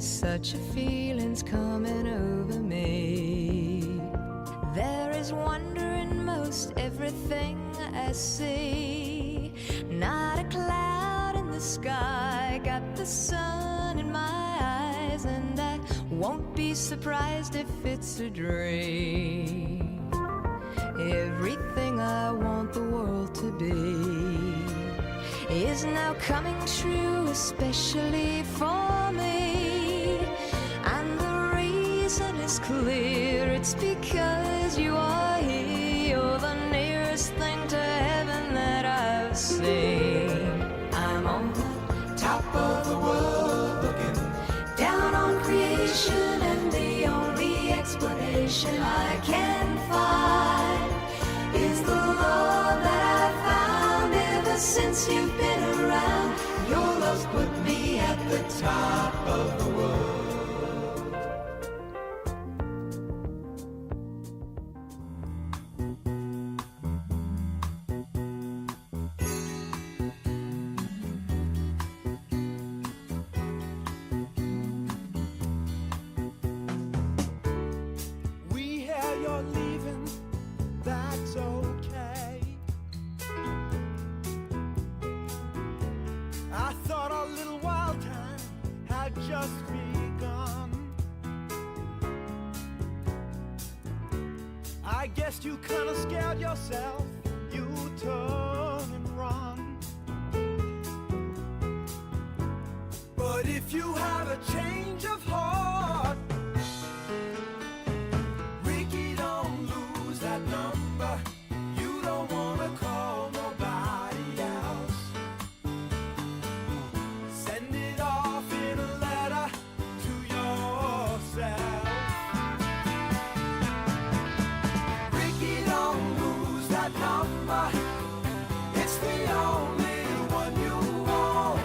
Such a feeling's coming over me. There is wonder in most everything I see. Not a cloud in the sky, got the sun in my eyes, and I won't be surprised if it's a dream. Everything I want the world to be is now coming true, especially for me. And the reason is clear, it's because you are here. You're the nearest thing to heaven that I've seen. I'm on the top of the world, looking down on creation, and the only explanation I can find is the love that I've found ever since you've been around. Your love's put me at the top of the world. I guess you kinda scared yourself, you turn and run. But if you have a change of heart, Ricky, don't lose that number. You don't wanna call nobody else. Send it off in a letter to yourself. Number, it's the only one you want.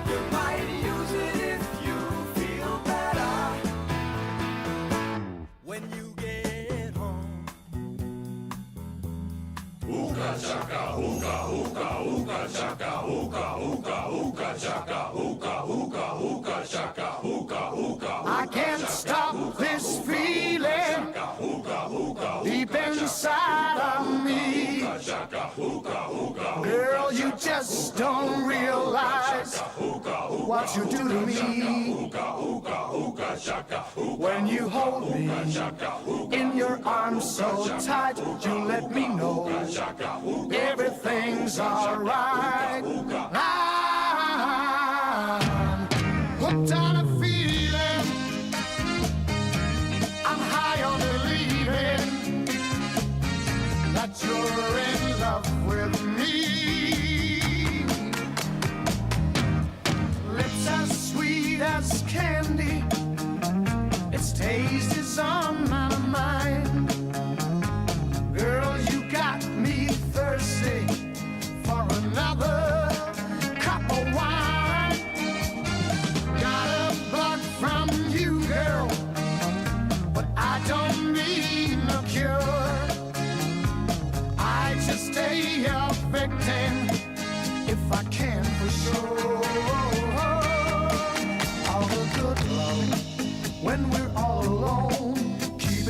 You might use it if you feel better when you get home. Hookah chaka, hookah, hookah, hookah chaka, hookah, hookah, hookah chaka, hookah, hookah, hookah chaka, hookah, hookah. I can't stop this feeling deep inside of me. Girl, you just don't realize what you do to me. When you hold me in your arms so tight, you let me know everything's alright. I'm hooked on a feeling, I'm high on believing that you're in love with me. Lips as sweet as candy, its taste is on my mind. Girl, you got me thirsty for another cup of wine. Got a bug from you, girl, but I don't need no cure. I just stay a victim if I can for sure. All the good love when we're all alone, keep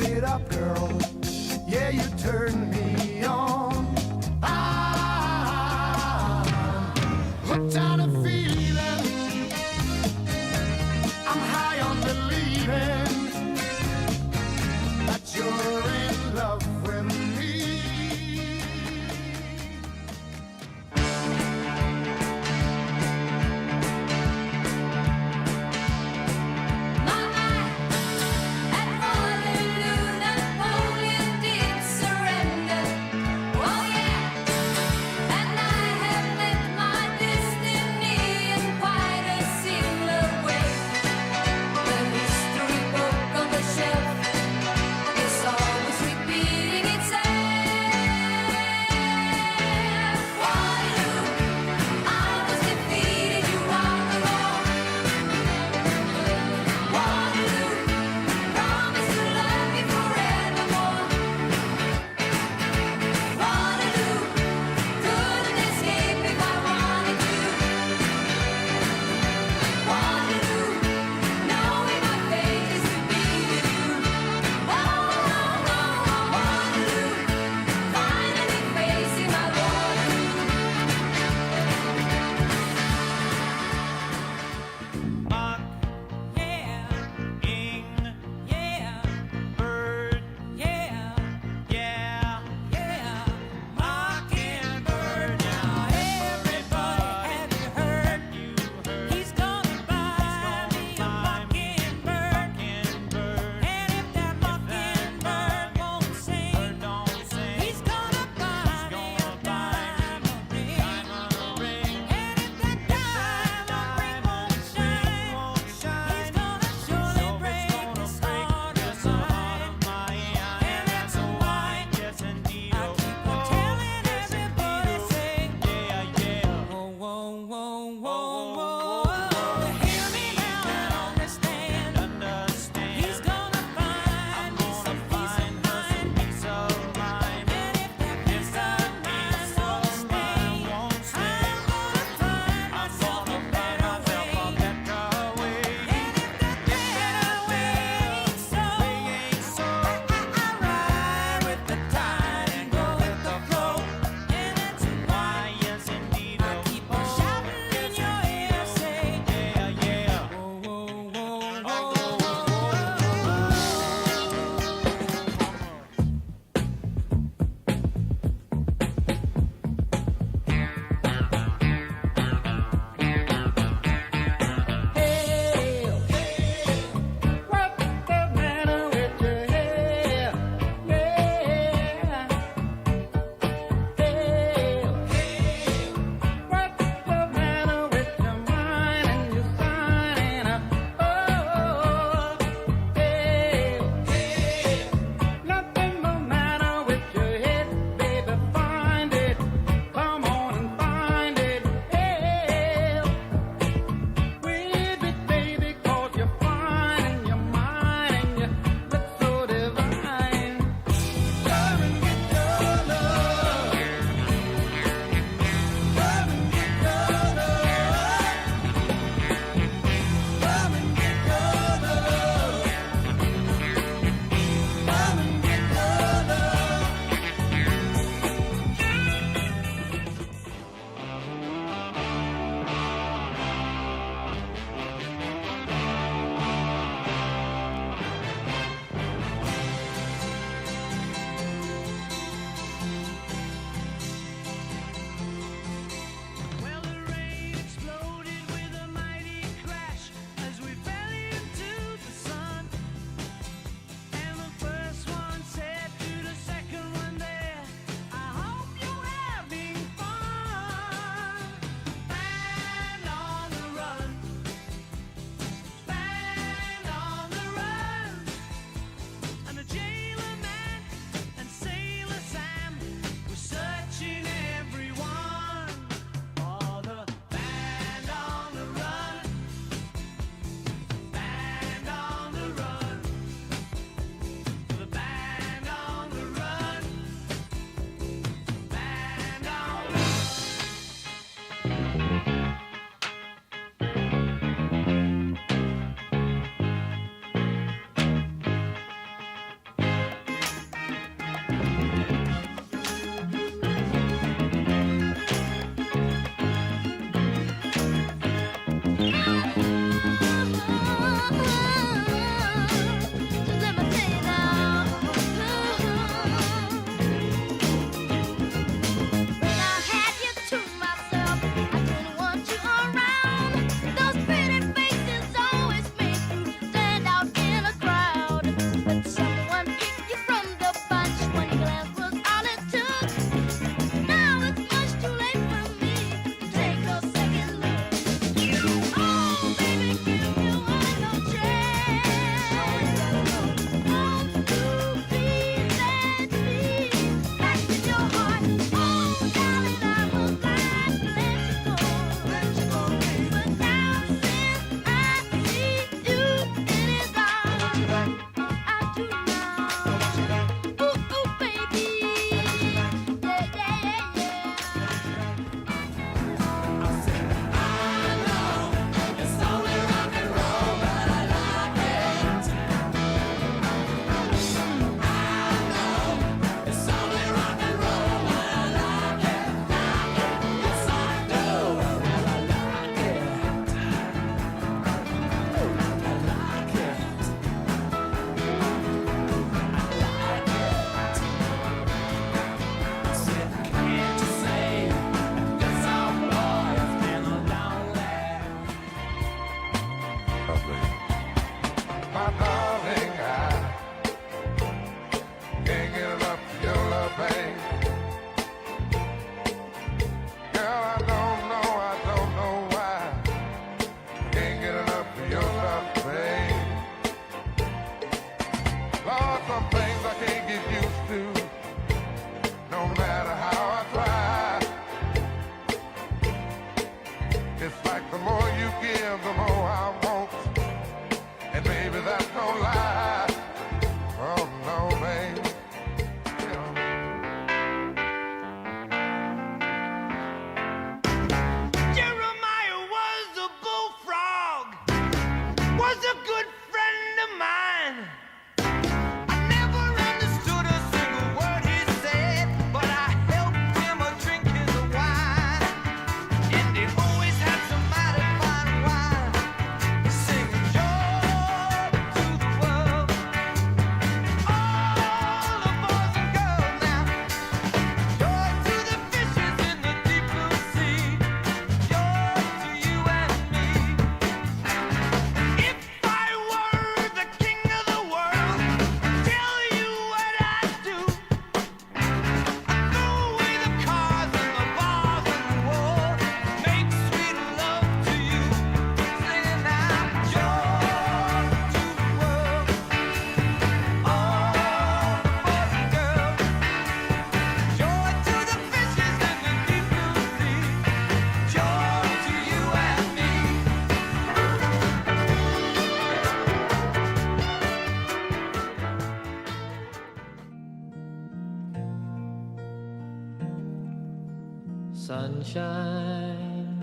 Sunshine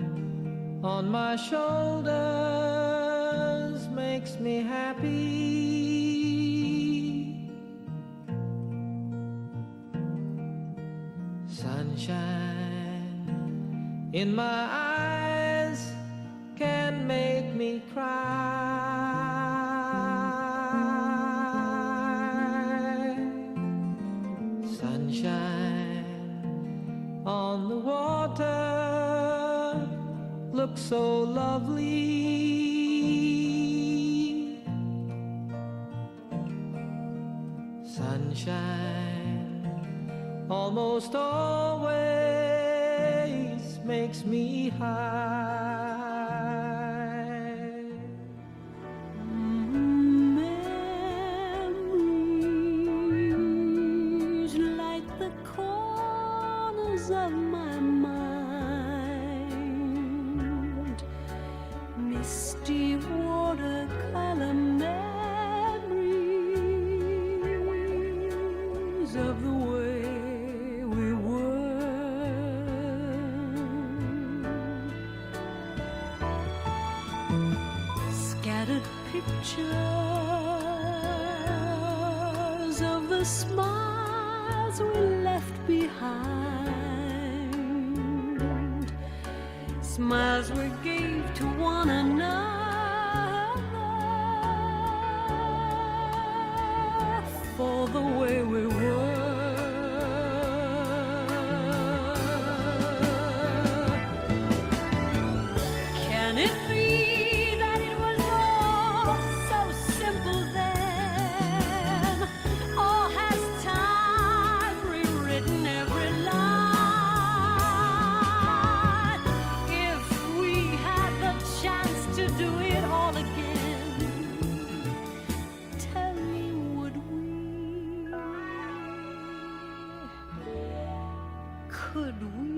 on my shoulders makes me happy. Sunshine in my eyes can make me cry. Sunshine on the water looks so lovely. Sunshine almost always makes me high. Memories light the corners of my mind. Misty watercolor memories of the way we were. Scattered pictures of the smiles we left behind, smiles we gave to one another for the way we were. Can it be that it was all so simple then? Or has time rewritten every line? If we had the chance to do it all again, tell me, would we? Could we?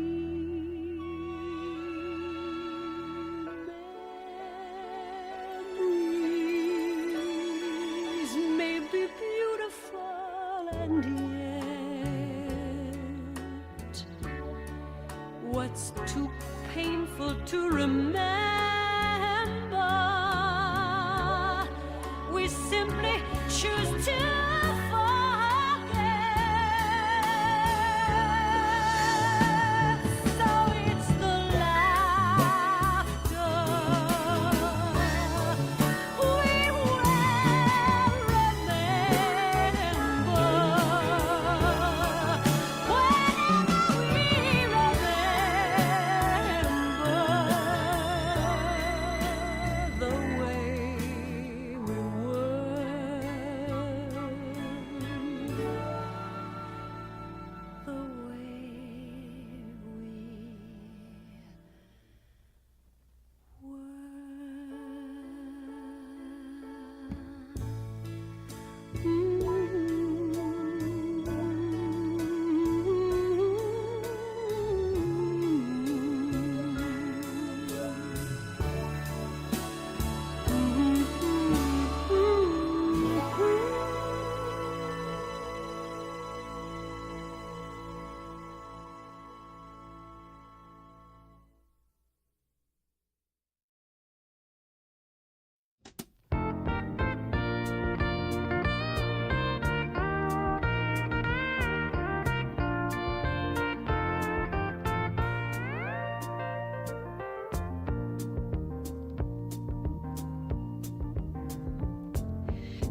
Memories may be beautiful, and yet what's too painful to remember, we simply choose to forget. So it's the laughter we will remember. Whenever we remember the way we were, the way we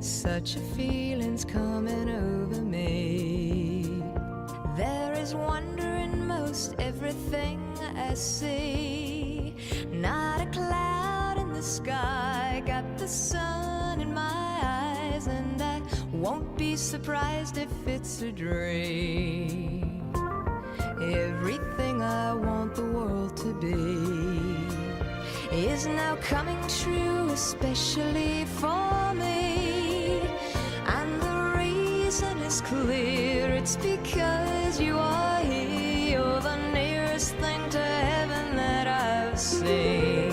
Such a feeling's coming over me. There is wonder in most everything I see. Not a cloud in the sky, got the sun in my eyes, and I won't be surprised if it's a dream. Everything I want the world to be is now coming true, especially for me. And the reason is clear, it's because you are here. You're the nearest thing to heaven that I've seen.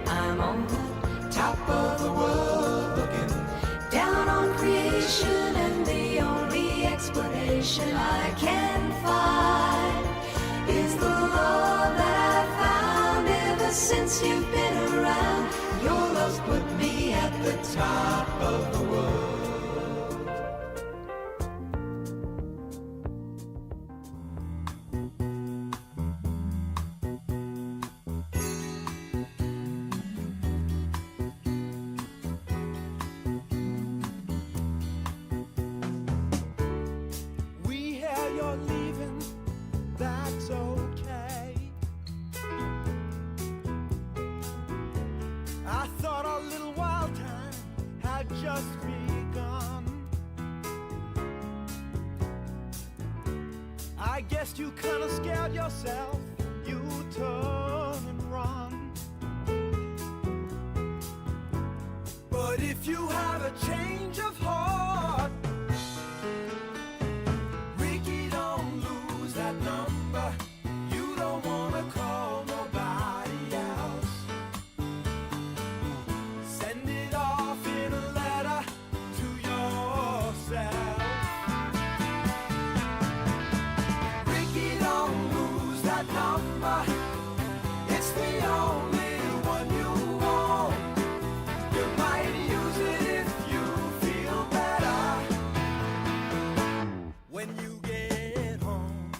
I'm on the top of the world, looking down on creation, and the only explanation I can find is the love put me at the top of the world. We hear you're leaving, that's okay. I thought our little wild time had just begun. I guess you kinda scared yourself, you turn and run. But if you have a change of heart, Ricky, don't lose that number. You don't wanna call nobody else. Send it off in a letter to yourself. Ricky, don't lose that number. It's the only one you want. You might use it if you feel better when you get home.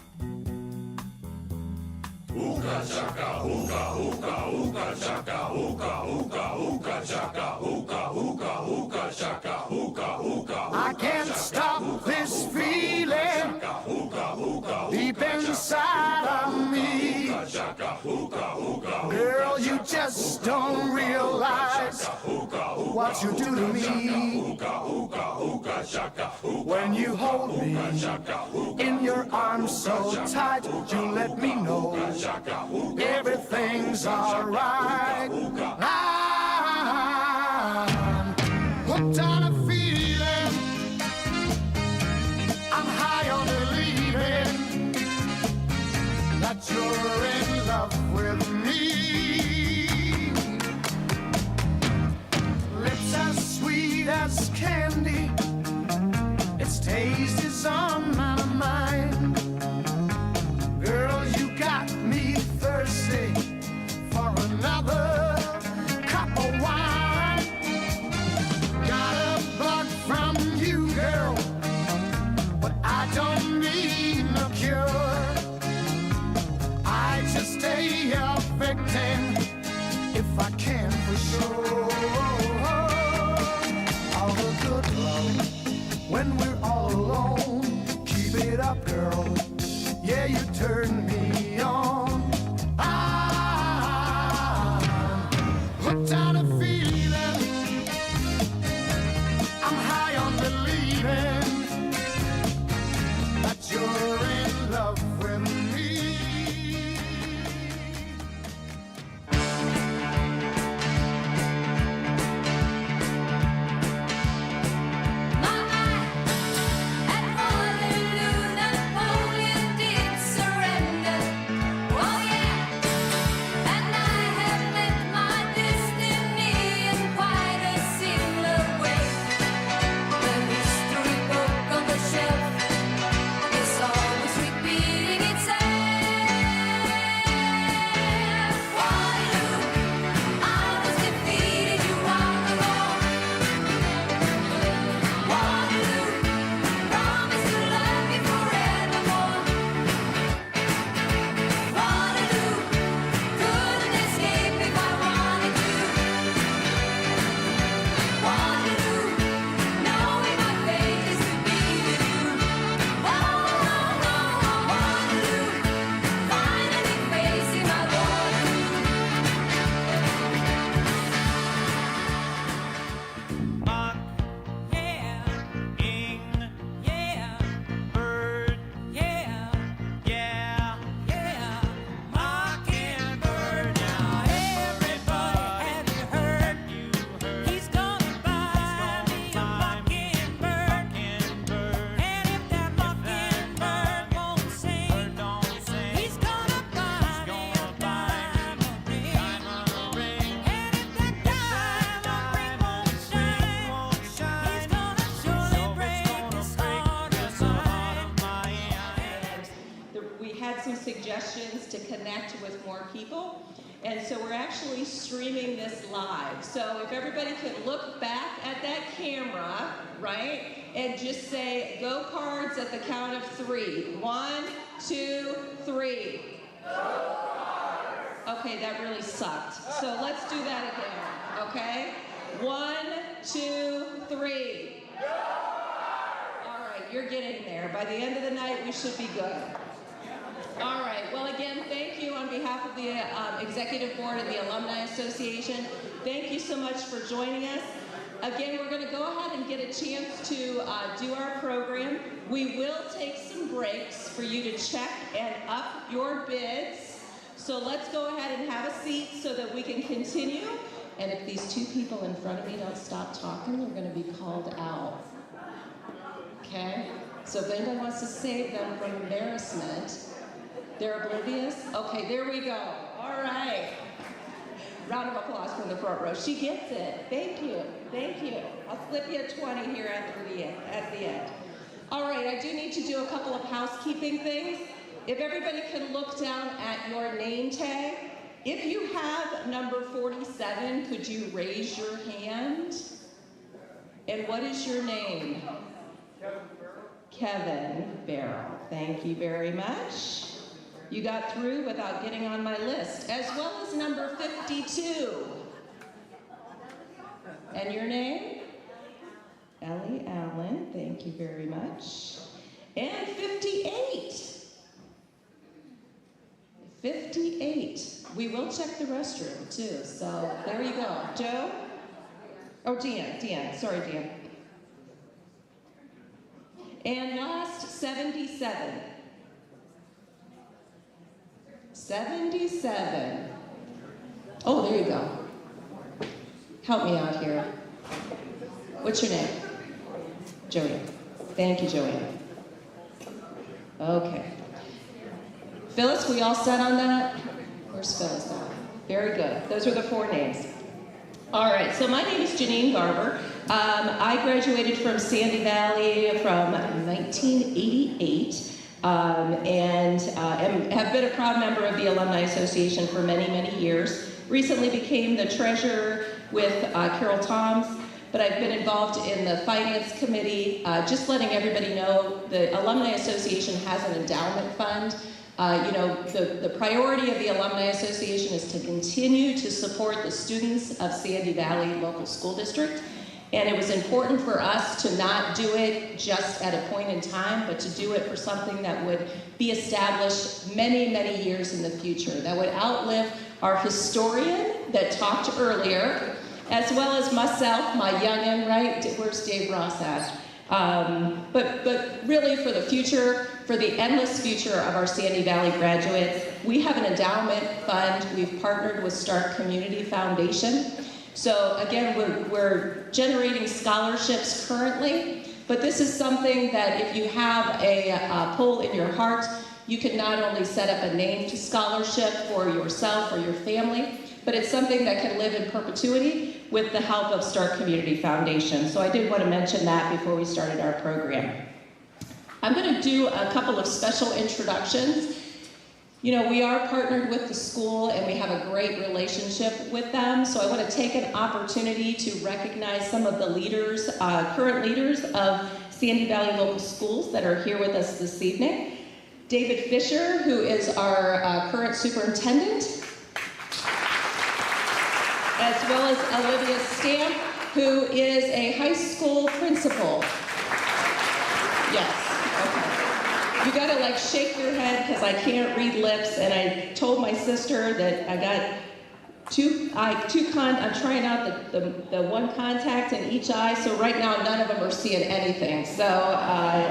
Hookah chaka, hookah, hookah, hookah chaka, hookah, hookah, hookah chaka, hookah, hookah, hookah chaka, hookah, hookah. I can't stop this feeling deep inside of me. Girl, you just don't realize what you do to me. When you hold me in your arms so tight, you let me know everything's alright. I'm hooked on a feeling, I'm high on believing that you're in love with me. Lips as sweet as candy, its taste is on my mind. Girl, you got me thirsty for another cup of wine. Got a bug from you, girl, but I don't need no cure. I just stay a victim if I can for sure. All the good love when we're all alone. Keep it up, girl. Yeah, you turn me on. I'm hooked on a feeling, I'm high on believing that you're in love with me. My eye at Waterloo, Napoleon did surrender. Oh yeah, and I have met my destiny in quite a similar way. The history book on the shelf is always repeating itself. Waterloo, I was defeated, you are the wrong. Waterloo, promise to love me forevermore. Waterloo, couldn't escape if I wanted to. Waterloo, knowing my fate is to be with you. Waterloo, finally facing my Waterloo. Mock, yeah, ing, yeah, bird, yeah, yeah, yeah, mockingbird. Now everybody, have you heard? He's gonna buy me a mockingbird. And if that mockingbird won't sing, he's gonna buy me a diamond ring. And if that diamond ring won't shine, he's gonna surely break his heart of mine. We had some suggestions to connect with more people, And so we're actually streaming this live. So if everybody could look back at that camera, right? And just say, go Cards at the count of 3. 1, 2, 3. Okay, that really sucked. So let's do that again, okay? 1, 2, 3. All right, you're getting there. By the end of the night, we should be good. All right, well again, thank you on behalf of the Executive Board and the Alumni Association. Thank you so much for joining us. Again, we're gonna go ahead and get a chance to do our program. We will take some breaks for you to check and up your bids. So let's go ahead and have a seat so that we can continue. And if these two people in front of me don't stop talking, they're gonna be called out. Okay? So if anybody wants to save them from embarrassment, they're oblivious? Okay, there we go. All right. Round of applause from the front row. She gets it. Thank you. Thank you. I'll slip you a 20 here at the end. All right, I do need to do a couple of housekeeping things. If everybody can look down at your name tag. If you have number 47, could you raise your hand? And what is your name? Kevin Barrow. Thank you very much. You got through without getting on my list, as well as number 52. And your name? Ellie Allen, thank you very much. And 58. 58. We will check the restroom too, so there you go. Joe? Oh, Deanne, sorry, Deanne. And last, 77. 77. Oh, there you go. Help me out here. What's your name? Joey. Thank you, Joey. Okay. Phyllis, we all set on that? Where's Phyllis at? Very good. Those are the 4 names. All right, so my name is Janine Garber. I graduated from Sandy Valley from 1988. And have been a proud member of the Alumni Association for many, many years. Recently became the treasurer with Carol Toms, but I've been involved in the finance committee. Just letting everybody know, the Alumni Association has an endowment fund. The priority of the Alumni Association is to continue to support the students of Sandy Valley Local School District. And it was important for us to not do it just at a point in time, but to do it for something that would be established many, many years in the future, that would outlive our historian that talked earlier, as well as myself, my youngin', right? Where's Dave Ross at? But really for the future, for the endless future of our Sandy Valley graduates, we have an endowment fund. We've partnered with Stark Community Foundation. So again, we're generating scholarships currently, but this is something that if you have a pull in your heart, you can not only set up a named scholarship for yourself or your family, but it's something that can live in perpetuity with the help of Stark Community Foundation. So I did want to mention that before we started our program. I'm going to do a couple of special introductions. You know, we are partnered with the school and we have a great relationship with them. So I want to take an opportunity to recognize some of the leaders, current leaders of Sandy Valley Local Schools that are here with us this evening. David Fisher, who is our current superintendent, as well as Olivia Stamp, who is a high school principal. Yes, okay. You gotta like shake your head because I can't read lips, and I told my sister that I got I'm trying out the one contact in each eye, so right now none of them are seeing anything. So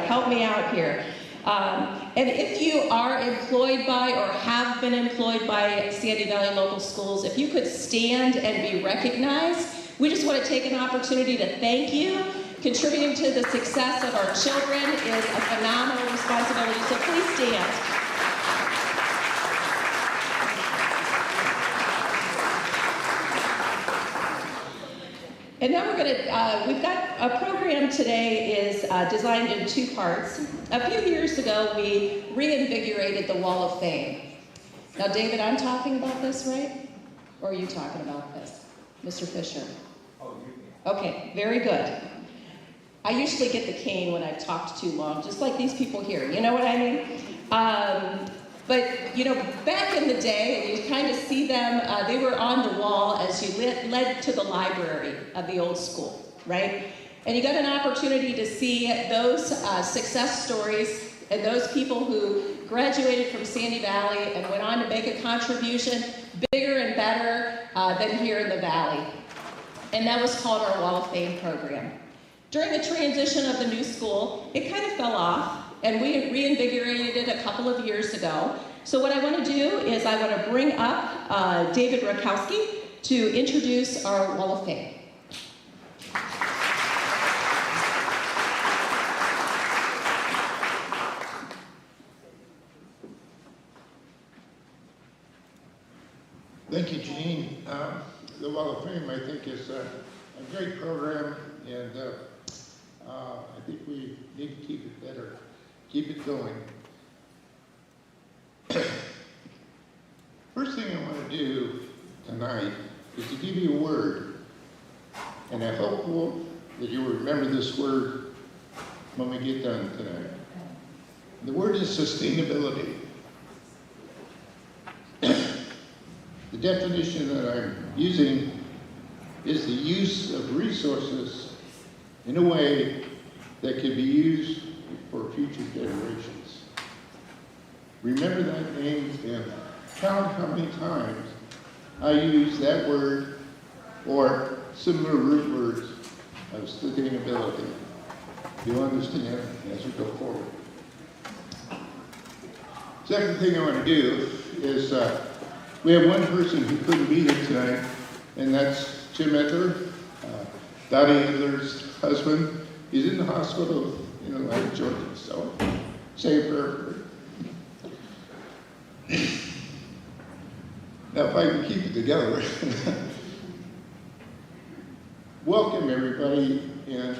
help me out here. And if you are employed by or have been employed by Sandy Valley Local Schools, if you could stand and be recognized, we just want to take an opportunity to thank you. Contributing to the success of our children is a phenomenal responsibility, so please stand. And now we're going to, we've got a program today is designed in 2 parts. A few years ago, we reinvigorated the Wall of Fame. Now, David, I'm talking about this, right? Or are you talking about this? Mr. Fisher? Okay, very good. I usually get the cane when I've talked too long, just like these people here, you know what I mean? But, you know, back in the day, and you kind of see them, they were on the wall as you led to the library of the old school, right? And you got an opportunity to see those success stories and those people who graduated from Sandy Valley and went on to make a contribution bigger and better than here in the Valley. And that was called our Wall of Fame program. During the transition of the new school, it kind of fell off, and we reinvigorated it a couple of years ago. So what I want to do is I want to bring up David Rakowski to introduce our Wall of Fame. Thank you, Jean. The Wall of Fame, I think, is a great program, and I think we need to keep it better, keep it going. First thing I want to do tonight is to give you a word, and I hope that you will remember this word when we get done tonight. The word is sustainability. The definition that I'm using is the use of resources in a way that can be used for future generations. Remember that name and count how many times I use that word or similar root words of sustainability. You'll understand as we go forward. Second thing I want to do is we have one person who couldn't be here tonight, and that's Jim Edler, Dottie Edler's husband. He's in the hospital in Atlanta, Georgia, so say a prayer for him. Now, if I can keep it together. Welcome, everybody, and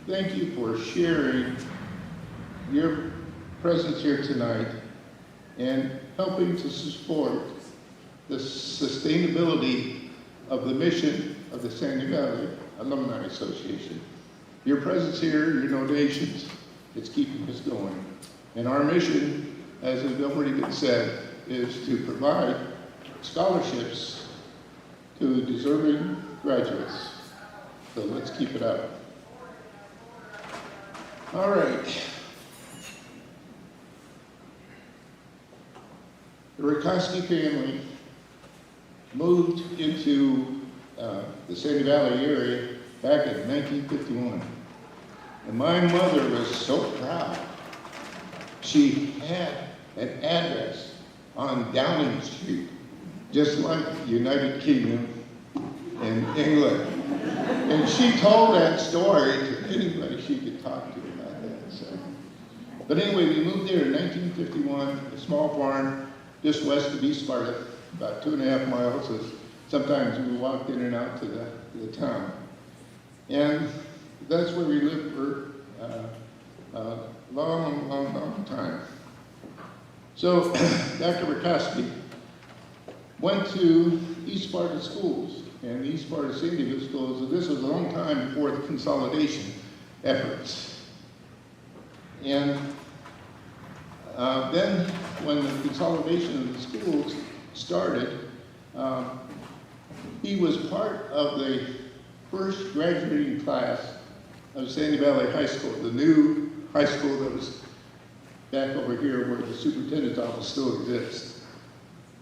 thank you for sharing your presence here tonight and helping to support the sustainability of the mission of the Sandy Valley Alumni Association. Your presence here, your donations, it's keeping us going. And our mission, as has already been said, is to provide scholarships to deserving graduates. So let's keep it up. All right. The Rakowski family moved into the Sandy Valley area back in 1951. And my mother was so proud. She had an address on Downing Street, just like the United Kingdom and England. And she told that story to anybody she could talk to about that. So. But anyway, we moved there in 1951, a small farm just west of East Sparta, about 2.5 miles. Sometimes we walked in and out to the town. And that's where we lived for a long time. So Dr. Rakowski went to East Sparta schools and East Sparta Sandyville schools, and this was a long time before the consolidation efforts. And then when the consolidation of the schools started, he was part of the first graduating class of Sandy Valley High School, the new high school that was back over here where the superintendent's office still exists.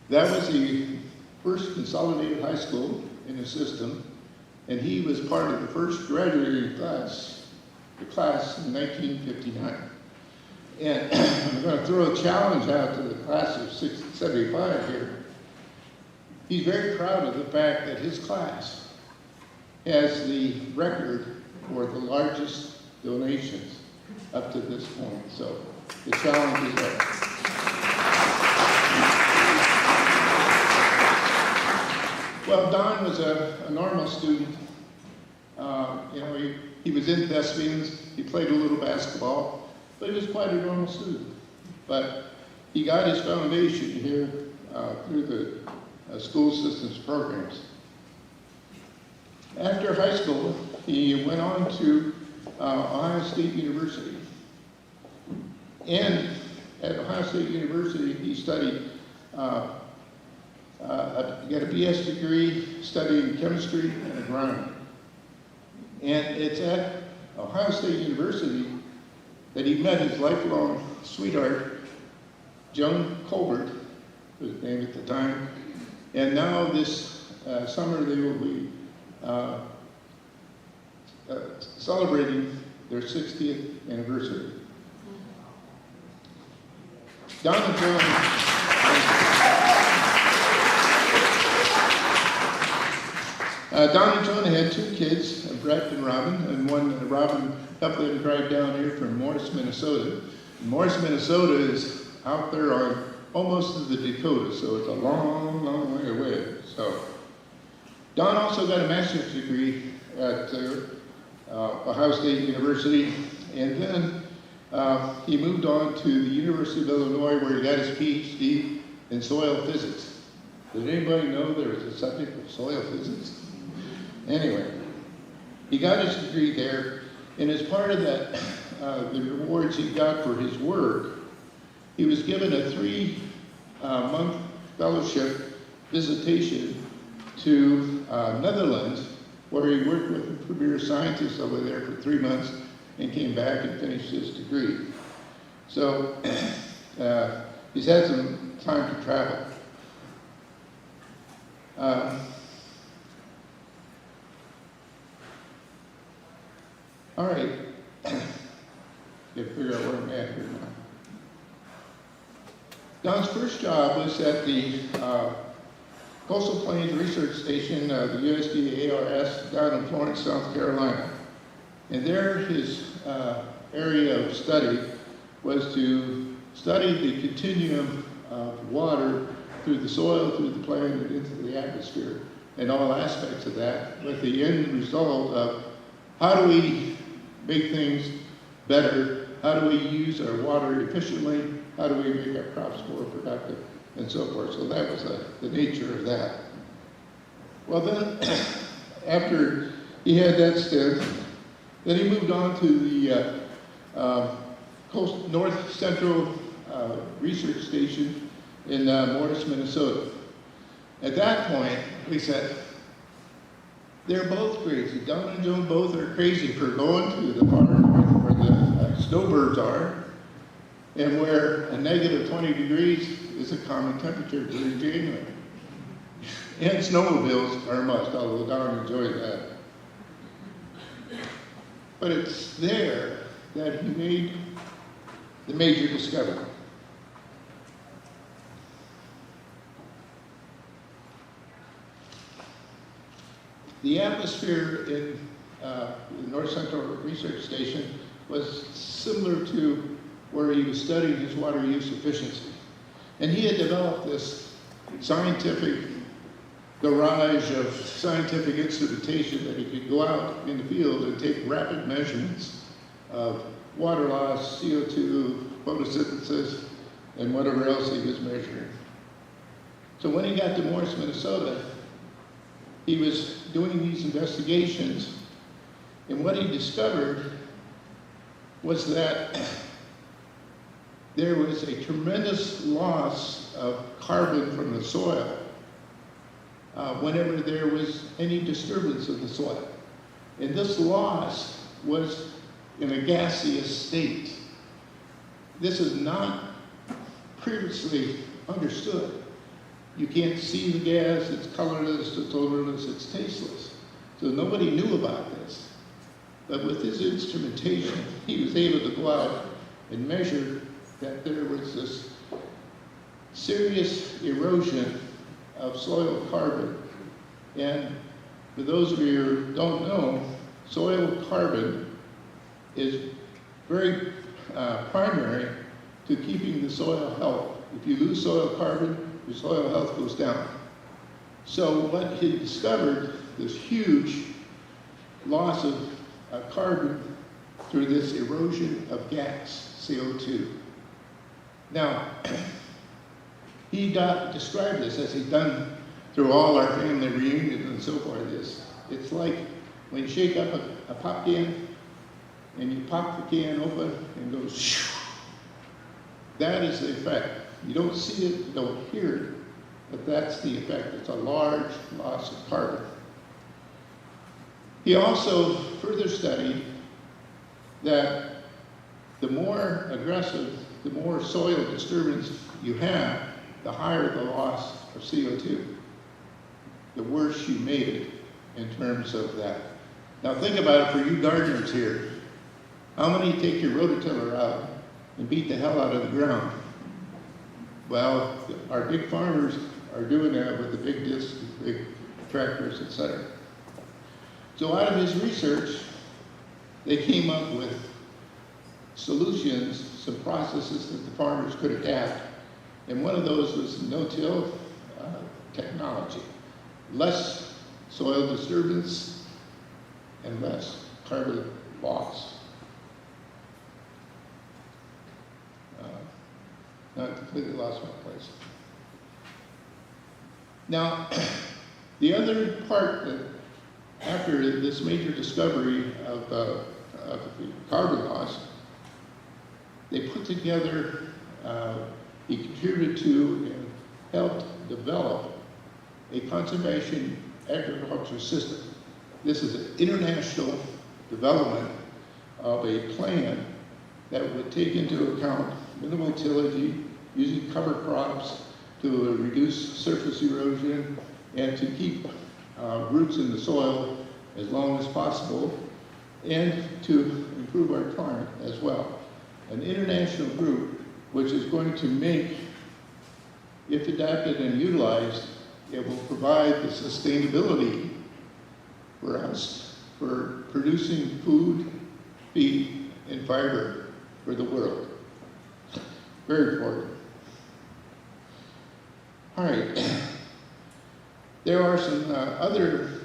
That was the first consolidated high school in the system, and he was part of the first graduating class, the class in 1959. And I'm going to throw a challenge out to the class of 75 here. He's very proud of the fact that his class has the record for the largest donations up to this point. So the challenge is up. Well, Don was a normal student. He was in thespians, he played a little basketball, but he was quite a normal student. But he got his foundation here through the school systems programs. After high school, he went on to Ohio State University. And at Ohio State University, he studied, got a BS degree studying chemistry and agronomy. And it's at Ohio State University that he met his lifelong sweetheart, Joan Colbert, his name at the time. And now this summer they will be celebrating their 60th anniversary. Don and Joan, Don and Joan had 2 kids, Brett and Robin, and Robin helped them drive down here from Morris, Minnesota. And Morris, Minnesota is out there on almost to the Dakota, so it's a long, long way away. So Don also got a master's degree at Ohio State University, and then he moved on to the University of Illinois where he got his PhD in soil physics. Did anybody know there was a subject of soil physics? Anyway, he got his degree there, and as part of that, the rewards he got for his work, he was given a 3-month fellowship visitation to Netherlands, where he worked with the premier scientists over there for 3 months and came back and finished his degree. So he's had some time to travel. All right, gotta figure out where I'm at here now. Don's first job was at the Coastal Plains Research Station, the USDA ARS, down in Florence, South Carolina. And there his area of study was to study the continuum of water through the soil, through the plant, and into the atmosphere, and all aspects of that, with the end result of how do we make things better, how do we use our water efficiently, how do we make our crops more productive, and so forth. So that was the nature of that. Well then, after he had that stint, then he moved on to the North Central Research Station in Morris, Minnesota. At that point, we said, they're both crazy. Don and Joan both are crazy for going to the far north where the snowbirds are, and where a negative 20 degrees is a common temperature during January. And snowmobiles are a must, although Don enjoys that. But it's there that he made the major discovery. The atmosphere in the North Central Research Station was similar to where he was studying his water use efficiency. And he had developed this scientific garage of scientific instrumentation that he could go out in the field and take rapid measurements of water loss, CO2, photosynthesis, and whatever else he was measuring. So when he got to Morris, Minnesota, he was doing these investigations, and what he discovered was that there was a tremendous loss of carbon from the soil whenever there was any disturbance of the soil. And this loss was in a gaseous state. This is not previously understood. You can't see the gas, it's colorless, it's odorless, it's tasteless. So nobody knew about this. But with his instrumentation, he was able to go out and measure that there was this serious erosion of soil carbon. And for those of you who don't know, soil carbon is very primary to keeping the soil healthy. If you lose soil carbon, your soil health goes down. So what he discovered, this huge loss of carbon through this erosion of gas, CO2. Now, he described this as he'd done through all our family reunions and so forth. It's like when you shake up a pop can and you pop the can open and it goes shoo. That is the effect. You don't see it, you don't hear it, but that's the effect. It's a large loss of carbon. He also further studied that the more aggressive, the more soil disturbance you have, the higher the loss of CO2. The worse you made it in terms of that. Now think about it for you gardeners here. How many take your rototiller out and beat the hell out of the ground? Well, our big farmers are doing that with the big discs, big tractors, etc. So out of his research, they came up with solutions, some processes that the farmers could adapt. And one of those was no-till technology. Less soil disturbance and less carbon loss. Not completely lost my place. Now, the other part that after this major discovery of the carbon loss, they put together, he contributed to and helped develop a conservation agriculture system. This is an international development of a plan that would take into account minimal tillage, using cover crops to reduce surface erosion and to keep roots in the soil as long as possible, and to improve our climate as well. An international group which is going to make, if adapted and utilized, it will provide the sustainability for us for producing food, feed, and fiber for the world. Very important. All right. There are some other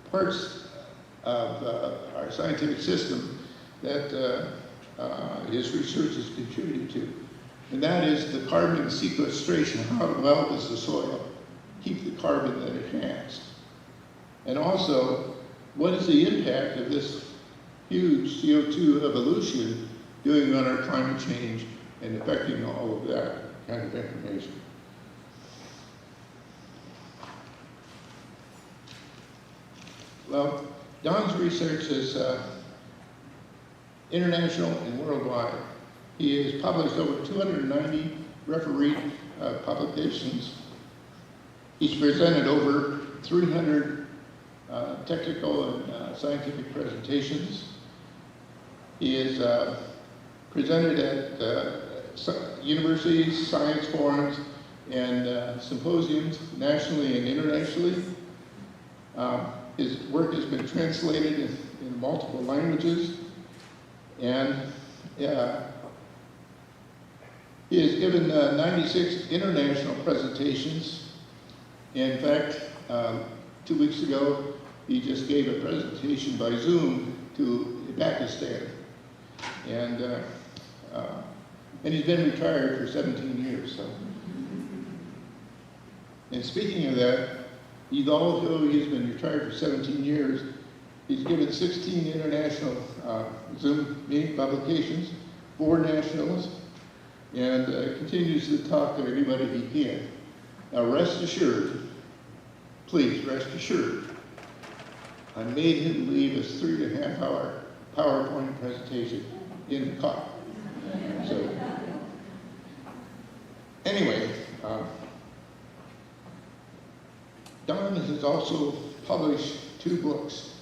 parts of our scientific system that his research has contributed to, and that is the carbon sequestration. How well does the soil keep the carbon that it has? And also, what is the impact of this huge CO2 evolution doing on our climate change and affecting all of that kind of information? Well, Don's research is international and worldwide. He has published over 290 refereed publications. He's presented over 300 technical and scientific presentations. He is presented at universities, science forums, and symposiums nationally and internationally. His work has been translated in multiple languages, and he has given 96 international presentations. In fact, 2 weeks ago, he just gave a presentation by Zoom to Pakistan, and he's been retired for 17 years. So. And speaking of that, although he's been retired for 17 years, he's given 16 international Zoom meeting publications, 4 nationals, and continues to talk to anybody he can. Now rest assured, please rest assured, I made him leave his 3.5-hour PowerPoint presentation in the car. So, anyway, Don has also published 2 books,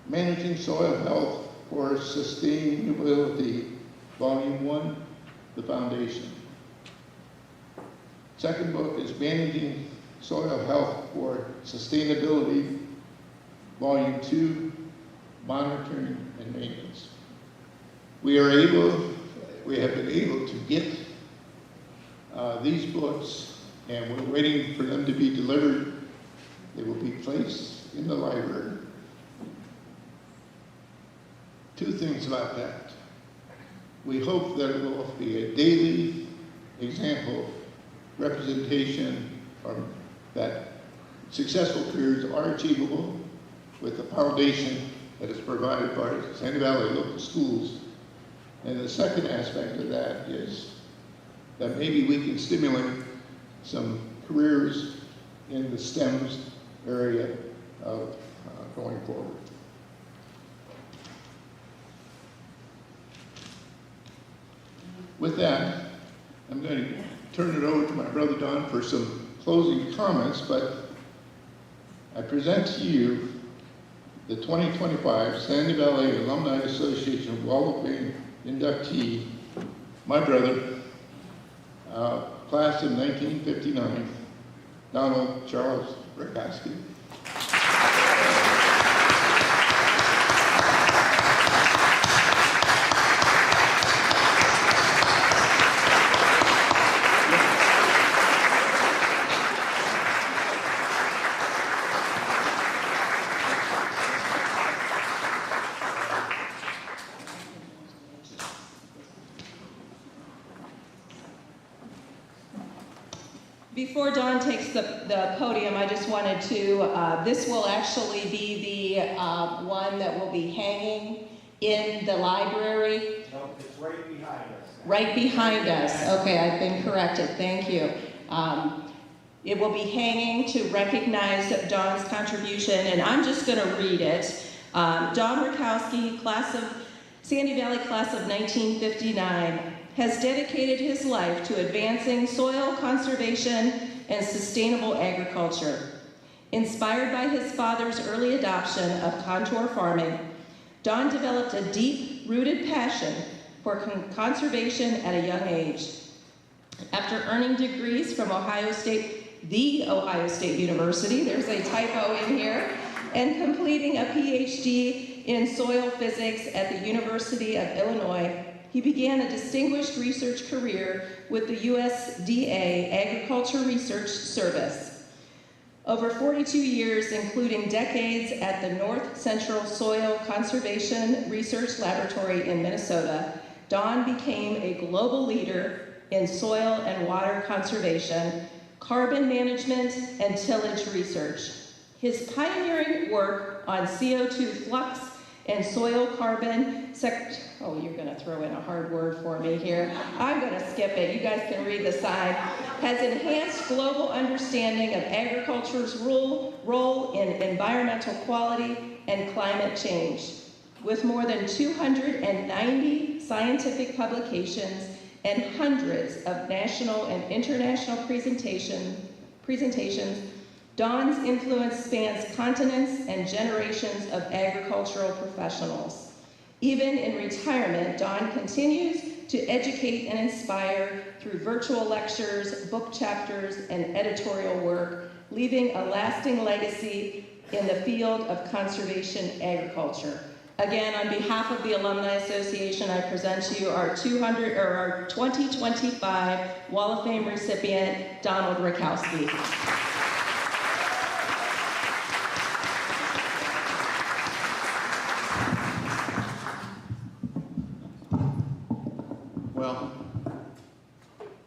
Managing Soil Health for Sustainability, Volume 1, The Foundation. Second book is Managing Soil Health for Sustainability, Volume 2, Monitoring and Maintenance. We have been able to get these books, and we're waiting for them to be delivered. They will be placed in the library. 2 things about that. We hope that it will be a daily example representation from that successful careers are achievable with the foundation that is provided by Sandy Valley local schools. And the second aspect of that is that maybe we can stimulate some careers in the STEMs area of going forward. With that, I'm going to turn it over to my brother Don for some closing comments, but I present to you the 2025 Sandy Valley Alumni Association Wall of Fame inductee, my brother, class of 1959, Donald Charles Rakowski. Before Dawn takes the podium, I just wanted to, this will actually be the one that will be hanging in the library. No, it's right behind us. Right behind us. Okay, I've been corrected. Thank you. It will be hanging to recognize Dawn's contribution, and I'm just going to read it. Don Rakowski, Sandy Valley class of 1959, has dedicated his life to advancing soil conservation and sustainable agriculture. Inspired by his father's early adoption of contour farming, Don developed a deep-rooted passion for conservation at a young age. After earning degrees from the Ohio State University, there's a typo in here, and completing a PhD in soil physics at the University of Illinois, he began a distinguished research career with the USDA Agriculture Research Service. Over 42 years, including decades at the North Central Soil Conservation Research Laboratory in Minnesota, Don became a global leader in soil and water conservation, carbon management, and tillage research. His pioneering work on CO2 flux and soil carbon you're going to throw in a hard word for me here. I'm going to skip it. You guys can read the sign. Has enhanced global understanding of agriculture's role in environmental quality and climate change. With more than 290 scientific publications and hundreds of national and international presentations, Don's influence spans continents and generations of agricultural professionals. Even in retirement, Don continues to educate and inspire through virtual lectures, book chapters, and editorial work, leaving a lasting legacy in the field of conservation agriculture. Again, on behalf of the Alumni Association, I present to you our 2025 Wall of Fame recipient, Donald Rakowski. Well,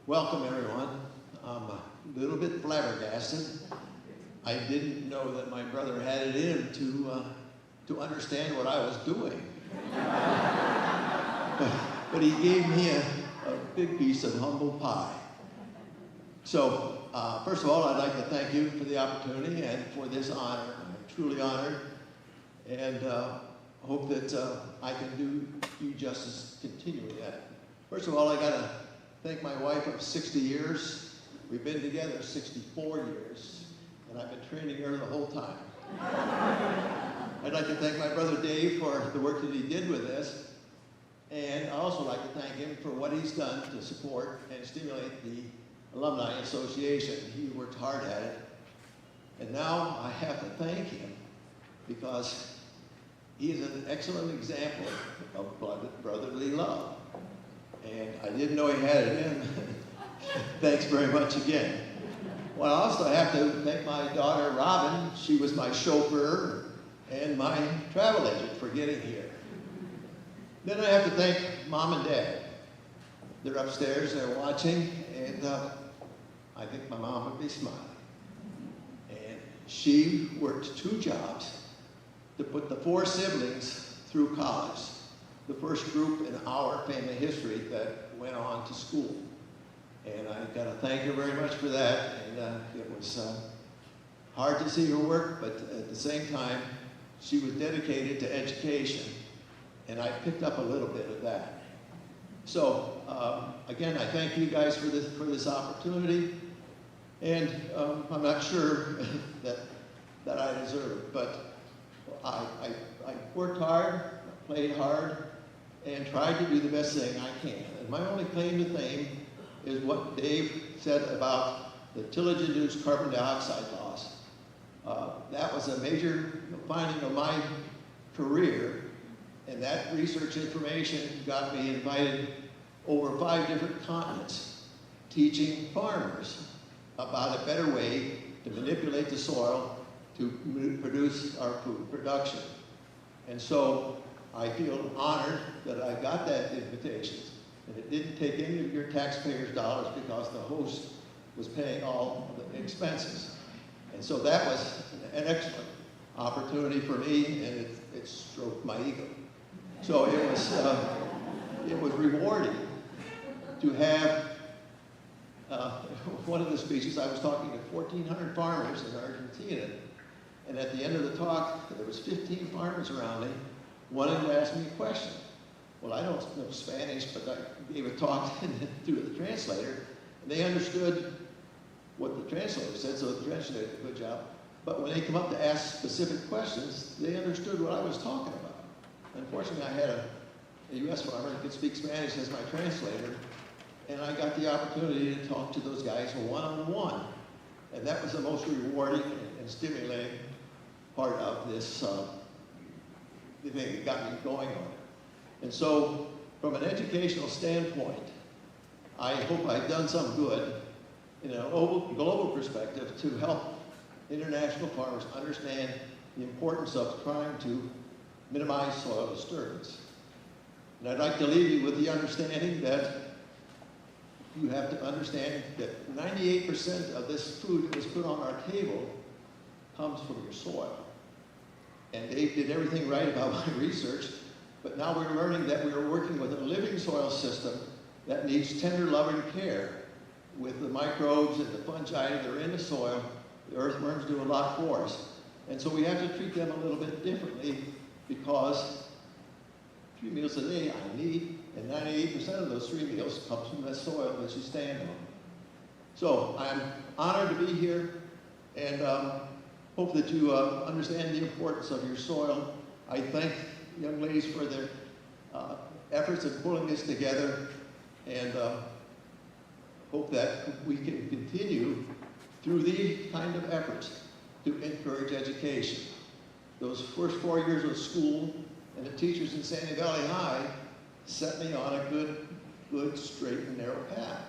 welcome everyone. I'm a little bit flabbergasted. I didn't know that my brother had it in him to understand what I was doing. but he gave me a big piece of humble pie. So, first of all, I'd like to thank you for the opportunity and for this honor. I'm truly honored, and hope that I can do you justice continuing that. First of all, I gotta thank my wife of 60 years. We've been together 64 years, and I've been training her the whole time. I'd like to thank my brother Dave for the work that he did with this, and I'd also like to thank him for what he's done to support and stimulate the Alumni Association. He worked hard at it, and now I have to thank him because he is an excellent example of brotherly love. And I didn't know he had it in. Thanks very much again. Well, I also have to thank my daughter, Robin. She was my chauffeur and my travel agent for getting here. Then I have to thank Mom and Dad. They're upstairs, they're watching, and I think my mom would be smiling. she worked 2 jobs to put the 4 siblings through college, the first group in our family history that went on to school. And I got to thank her very much for that. And it was hard to see her work, but at the same time, she was dedicated to education, and I picked up a little bit of that. So again, I thank you guys for this opportunity, and I'm not sure that I deserve it, but I worked hard, played hard, and tried to do the best thing I can. And my only claim to fame is what Dave said about the tillage-induced carbon dioxide loss. That was a major finding of my career, and that research information got me invited over 5 different continents, teaching farmers about a better way to manipulate the soil to produce our food production. And so I feel honored that I got that invitation, and it didn't take any of your taxpayers' dollars because the host was paying all of the expenses. And so that was an excellent opportunity for me, and it stroked my ego. So it was rewarding to have one of the speeches. I was talking to 1,400 farmers in Argentina, and at the end of the talk, there was 15 farmers around me wanting to ask me a question. Well, I don't know Spanish, but I gave a talk through the translator, and they understood what the translator said, so the translator did a good job. But when they come up to ask specific questions, they understood what I was talking about. Unfortunately, I had a U.S. farmer who could speak Spanish as my translator, and I got the opportunity to talk to those guys one-on-one. And that was the most rewarding and stimulating part of this the thing that got me going on it. And so, from an educational standpoint, I hope I've done some good in a global perspective to help international farmers understand the importance of trying to minimize soil disturbance. And I'd like to leave you with the understanding that you have to understand that 98% of this food that is put on our table comes from your soil. And Dave did everything right about my research, but now we're learning that we are working with a living soil system that needs tender, loving care with the microbes and the fungi that are in the soil. The earthworms do a lot for us. And so we have to treat them a little bit differently because 3 meals a day I need, and 98% of those 3 meals comes from the soil that you stand on. So I'm honored to be here, and hope that you understand the importance of your soil. I thank the young ladies for their efforts in pulling this together, and hope that we can continue through these kind of efforts to encourage education. Those first 4 years of school and the teachers in Sandy Valley High set me on a good, straight and narrow path.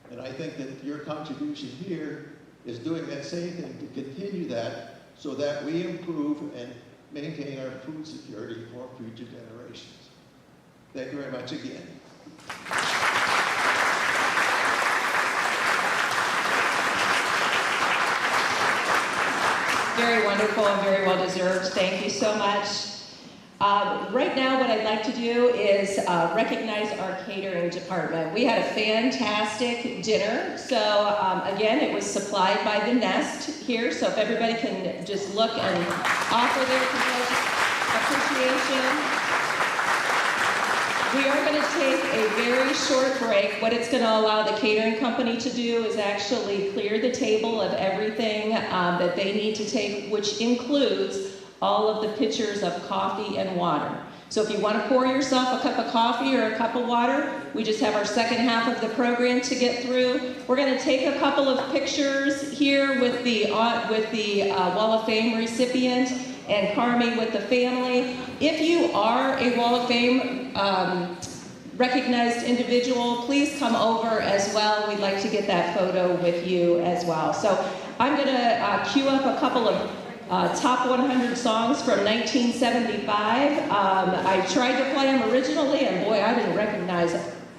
And I think that your contribution here is doing that same thing to continue that so that we improve and maintain our food security for future generations. Thank you very much again. Very wonderful and very well deserved. Thank you so much. Right now, what I'd like to do is recognize our catering department. We had a fantastic dinner. So again, it was supplied by the Nest here. So if everybody can just look and offer their appreciation. We are going to take a very short break. What it's going to allow the catering company to do is actually clear the table of everything that they need to take, which includes all of the pitchers of coffee and water. So if you want to pour yourself a cup of coffee or a cup of water, we just have our second half of the program to get through. We're going to take a couple of pictures here with the Wall of Fame recipient and Carmi with the family. If you are a Wall of Fame recognized individual, please come over as well. We'd like to get that photo with you as well. So I'm going to cue up a couple of top 100 songs from 1975. I tried to play them originally, and boy, I didn't recognize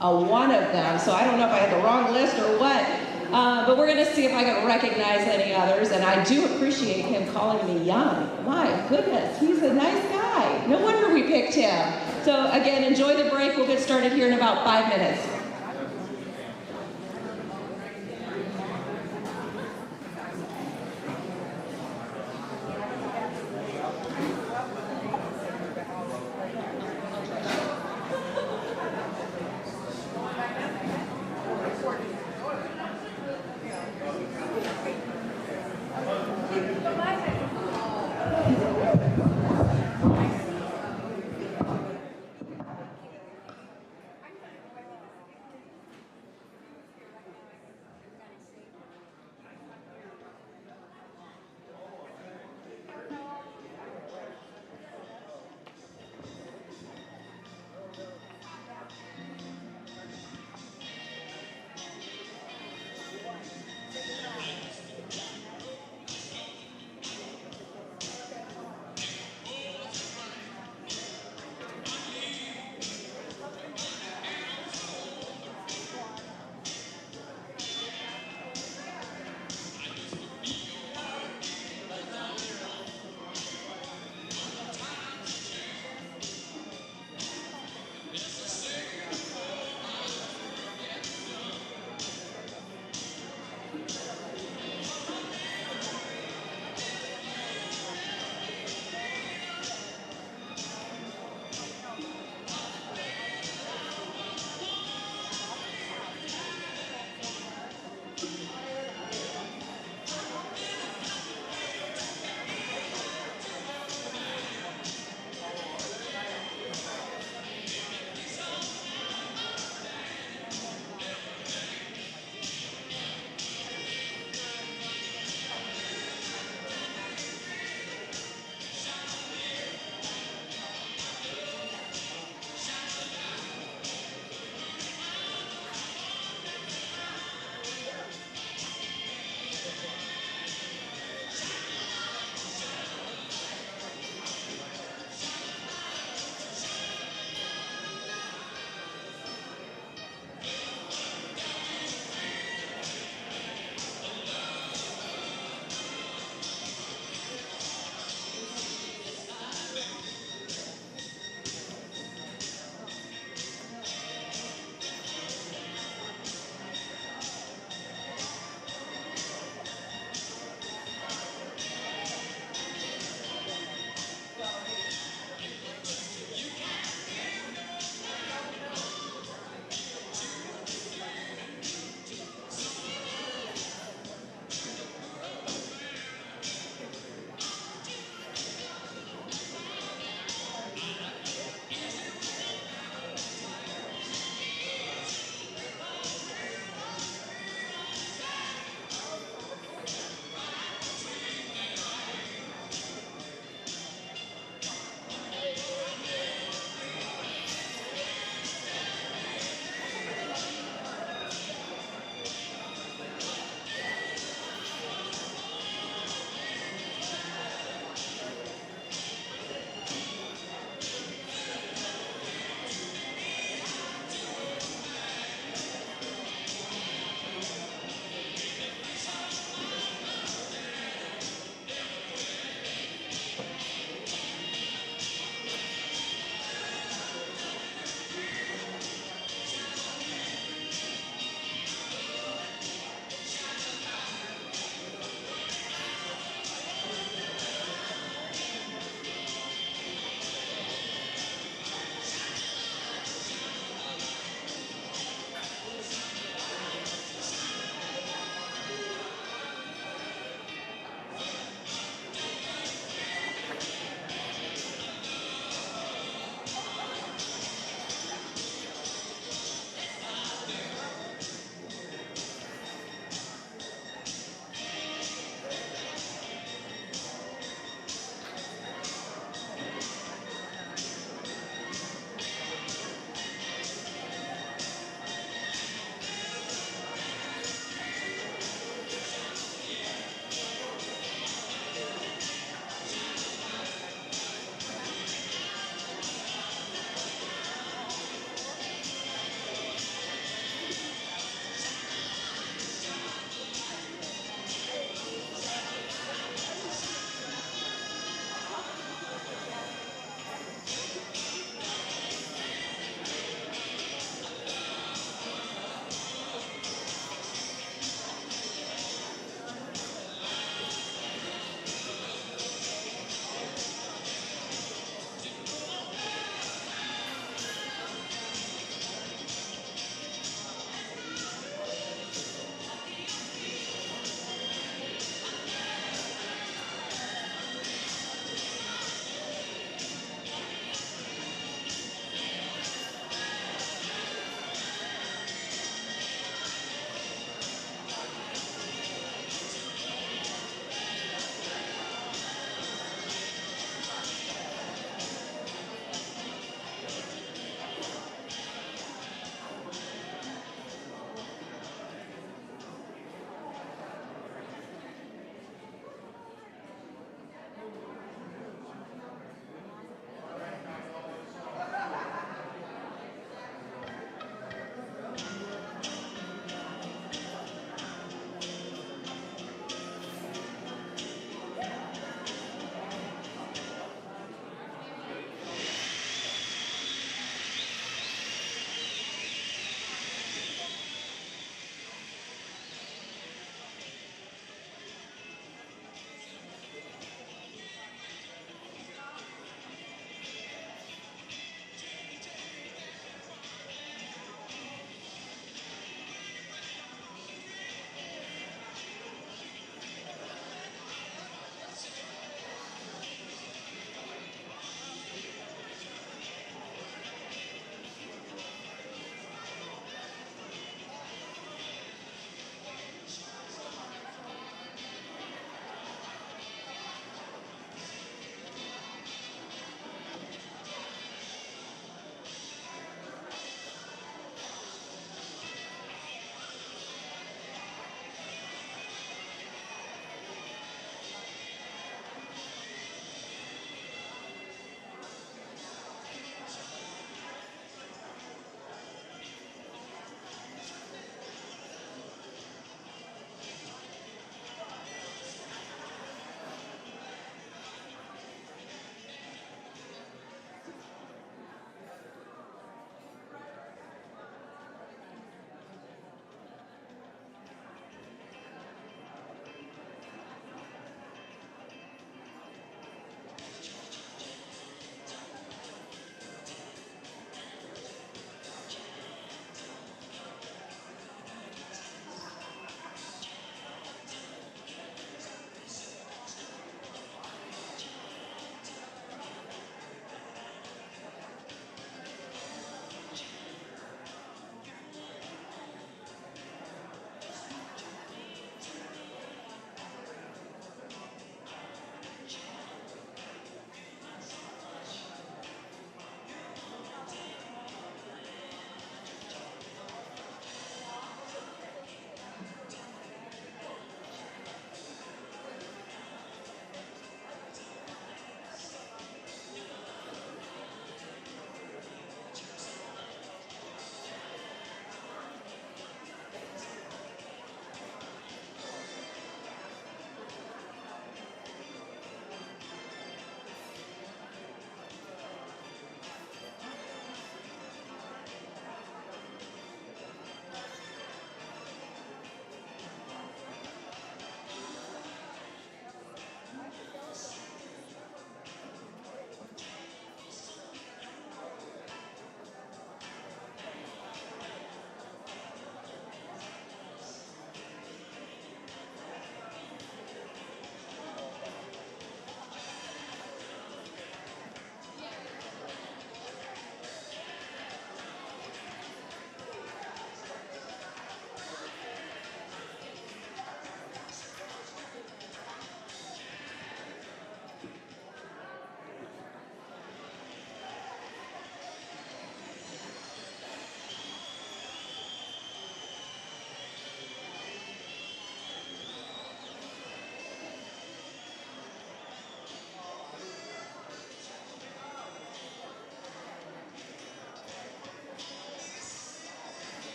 one of them. So I don't know if I had the wrong list or what. But we're going to see if I can recognize any others, and I do appreciate him calling me young. My goodness, he's a nice guy. No wonder we picked him. So again, enjoy the break. We'll get started here in about 5 minutes.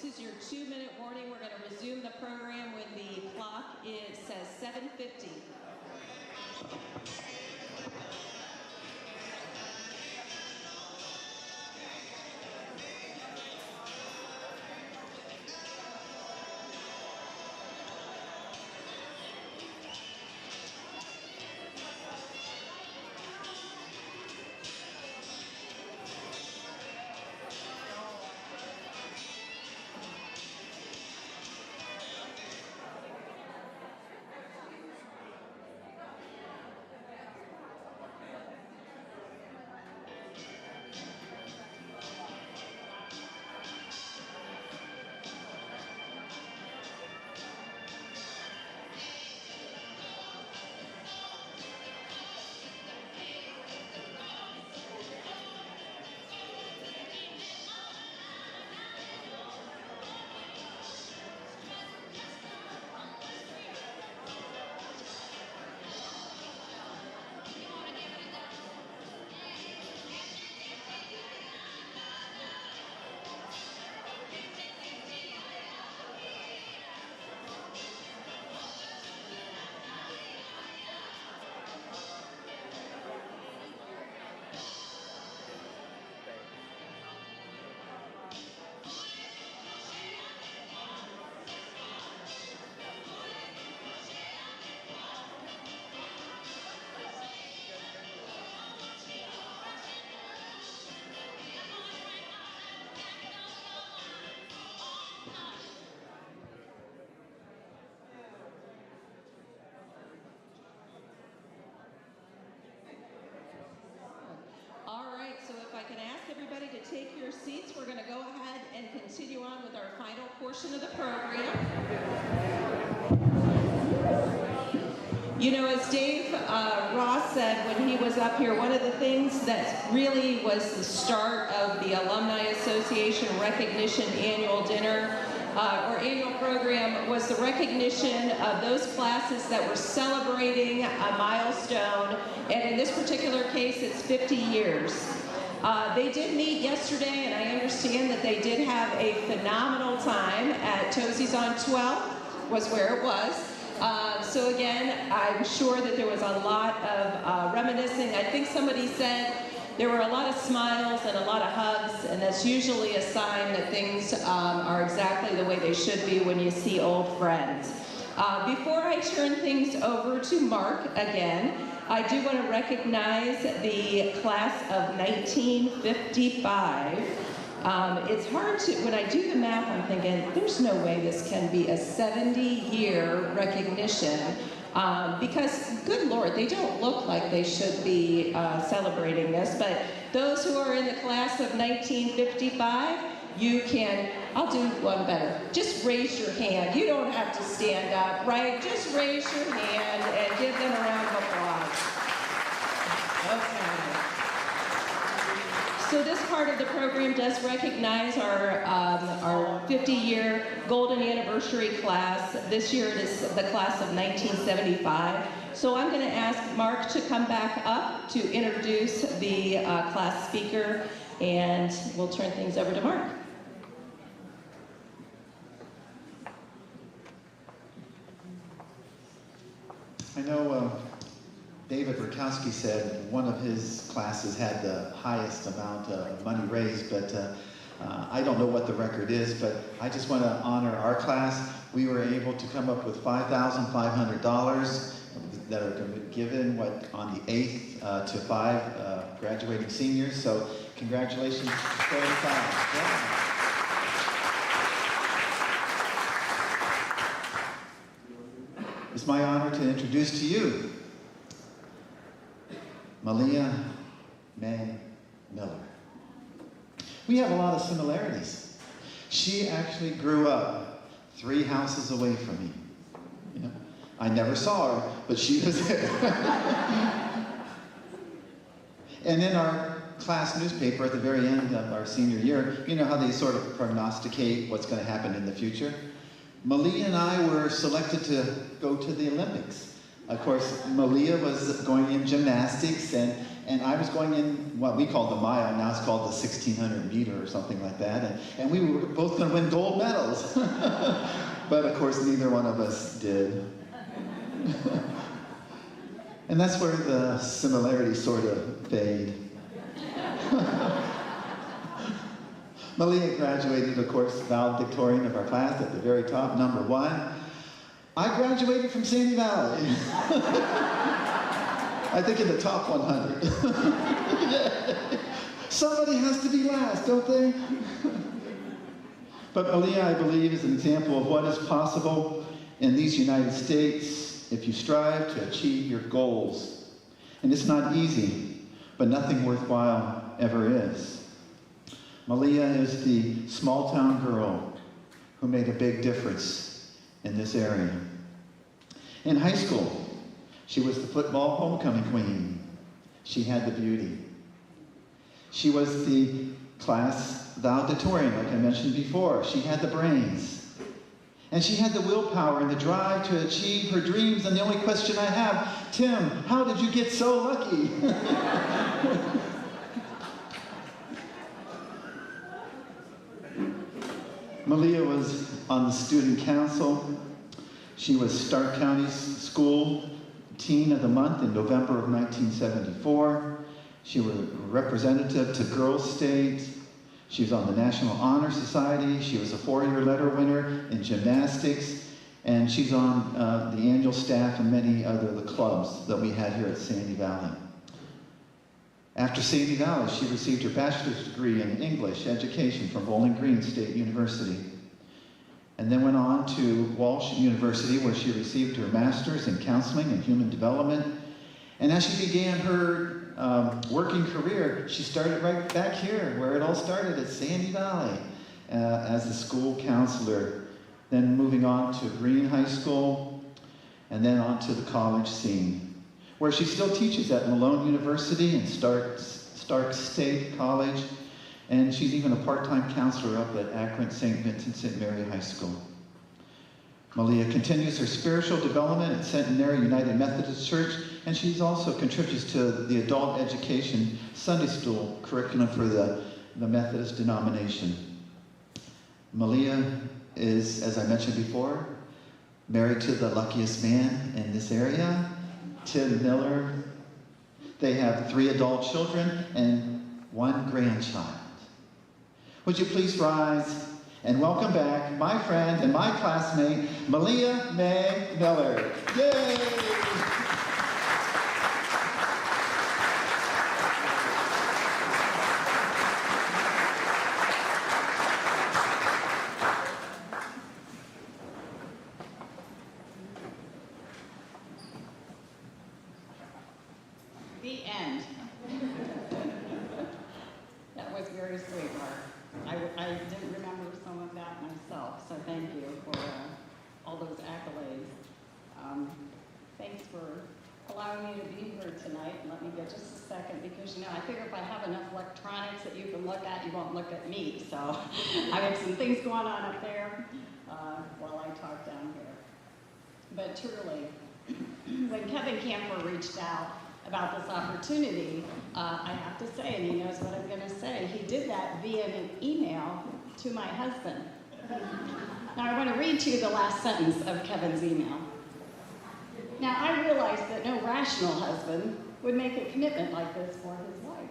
this is your 2-minute warning. We're going to resume the program when the clock says 7:50. All right, so if I can ask everybody to take your seats, we're going to go ahead and continue on with our final portion of the program. You know, as Dave Ross said when he was up here, one of the things that really was the start of the Alumni Association Recognition Annual Dinner or annual program was the recognition of those classes that were celebrating a milestone, and in this particular case, it's 50 years. They did meet yesterday, and I understand that they did have a phenomenal time at Tozie's on 12th, was where it was. So again, I'm sure that there was a lot of reminiscing. I think somebody said there were a lot of smiles and a lot of hugs, and that's usually a sign that things are exactly the way they should be when you see old friends. Before I turn things over to Mark again, I do want to recognize the class of 1955. It's hard to, when I do the math, I'm thinking, there's no way this can be a 70-year recognition. Because, good Lord, they don't look like they should be celebrating this, but those who are in the class of 1955, you can, I'll do one better. Just raise your hand. You don't have to stand up, right? Just raise your hand and give them a round of applause. Okay. So this part of the program does recognize our 50-year golden anniversary class. This year it is the class of 1975. So I'm going to ask Mark to come back up to introduce the class speaker, and we'll turn things over to Mark. I know David Burkowski said one of his classes had the highest amount of money raised, but I don't know what the record is, but I just want to honor our class. We were able to come up with $5,500 that are going to be given on the 8th to 5 graduating seniors, so congratulations to 35. Yeah. It's my honor to introduce to you Malia May Miller. We have a lot of similarities. She actually grew up 3 houses away from me. You know, I never saw her, but she was there. And in our class newspaper at the very end of our senior year, you know how they sort of prognosticate what's going to happen in the future? Malia and I were selected to go to the Olympics. Of course, Malia was going in gymnastics, and and I was going in what we call the mile, now it's called the 1600 meter or something like that, and we were both going to win gold medals. But of course, neither one of us did. And that's where the similarities sort of fade. Malia graduated, of course, valedictorian of our class at the very top, #1. I graduated from Sandy Valley. I think in the top 100. Somebody has to be last, don't they? But Malia, I believe, is an example of what is possible in these United States if you strive to achieve your goals. And it's not easy, but nothing worthwhile ever is. Malia is the small town girl who made a big difference in this area. In high school, she was the football homecoming queen. She had the beauty. She was the class valedictorian, like I mentioned before. She had the brains. And she had the willpower and the drive to achieve her dreams. And the only question I have, Tim, how did you get so lucky? Malia was on the student council. She was Stark County's School Teen of the Month in November of 1974. She was representative to Girls State. She was on the National Honor Society. She was a 4-year letter winner in gymnastics. And she's on the annual staff and many other the clubs that we had here at Sandy Valley. After Sandy Valley, she received her bachelor's degree in English education from Bowling Green State University, and then went on to Walsh University, where she received her master's in counseling and human development. And as she began her working career, she started right back here, where it all started at Sandy Valley, as a school counselor, then moving on to Green High School, and then on to the college scene, where she still teaches at Malone University and Stark State College, and she's even a part-time counselor up at Akron St. Vincent St. Mary High School. Malia continues her spiritual development at Centenary United Methodist Church, and she's also contributes to the adult education Sunday school curriculum for the Methodist denomination. Malia is, as I mentioned before, married to the luckiest man in this area, Tim Miller. They have 3 adult children and 1 grandchild. Would you please rise and welcome back my friend and my classmate, Malia Mae Miller. Yay! The end. That was very sweet, Mark. I didn't remember some of that myself, so thank you for all those accolades. Thanks for allowing me to be here tonight. Let me get just a second, because I figure if I have enough electronics that you can look at, you won't look at me. So I have some things going on up there while I talk down here. But truly, when Kevin Camper reached out about this opportunity, I have to say, and he knows what I'm going to say, he did that via an email to my husband. Now I want to read to you the last sentence of Kevin's email. Now I realize that no rational husband would make a commitment like this for his wife.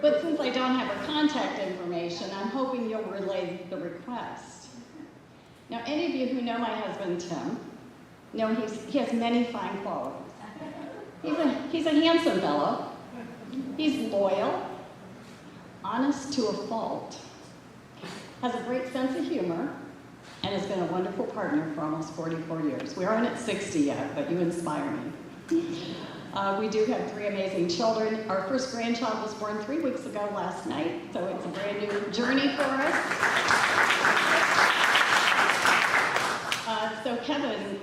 But since I don't have her contact information, I'm hoping you'll relay the request. Now any of you who know my husband Tim know he has many fine qualities. He's a handsome fellow. He's loyal, honest to a fault, has a great sense of humor, and has been a wonderful partner for almost 44 years. We aren't at 60 yet, but you inspire me. We do have 3 amazing children. Our first grandchild was born 3 weeks ago last night, so it's a brand new journey for us. So Kevin,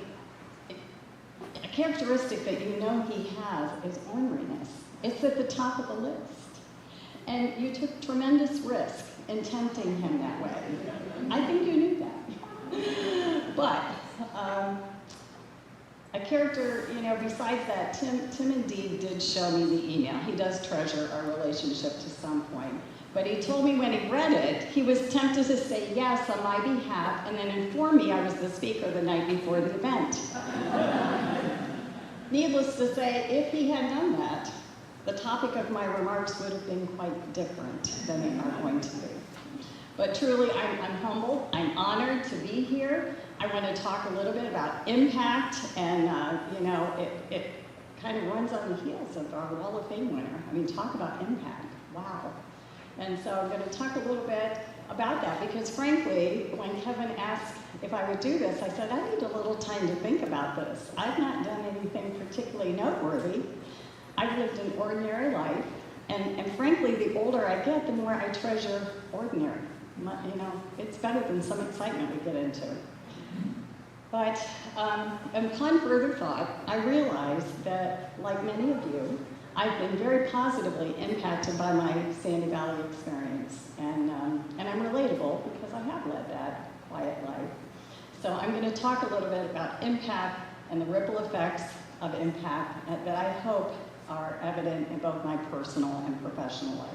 a characteristic that you know he has is orneriness. It's at the top of the list. And you took tremendous risk in tempting him that way. I think you knew that. But I character, besides that, Tim indeed did show me the email. He does treasure our relationship to some point. But he told me when he read it, he was tempted to say yes on my behalf and then inform me I was the speaker the night before the event. Needless to say, if he had done that, the topic of my remarks would have been quite different than they are going to be. But truly, I'm humbled, I'm honored to be here. I want to talk a little bit about impact, and it kind of runs on the heels of our Wall of Fame winner. I mean, talk about impact, wow. And so I'm going to talk a little bit about that, because frankly, when Kevin asked if I would do this, I said, I need a little time to think about this. I've not done anything particularly noteworthy. I've lived an ordinary life, and frankly, the older I get, the more I treasure ordinary. It's better than some excitement we get into. But upon further thought, I realized that, like many of you, I've been very positively impacted by my Sandy Valley experience, and I'm relatable because I have led that quiet life. So I'm going to talk a little bit about impact and the ripple effects of impact that I hope are evident in both my personal and professional life.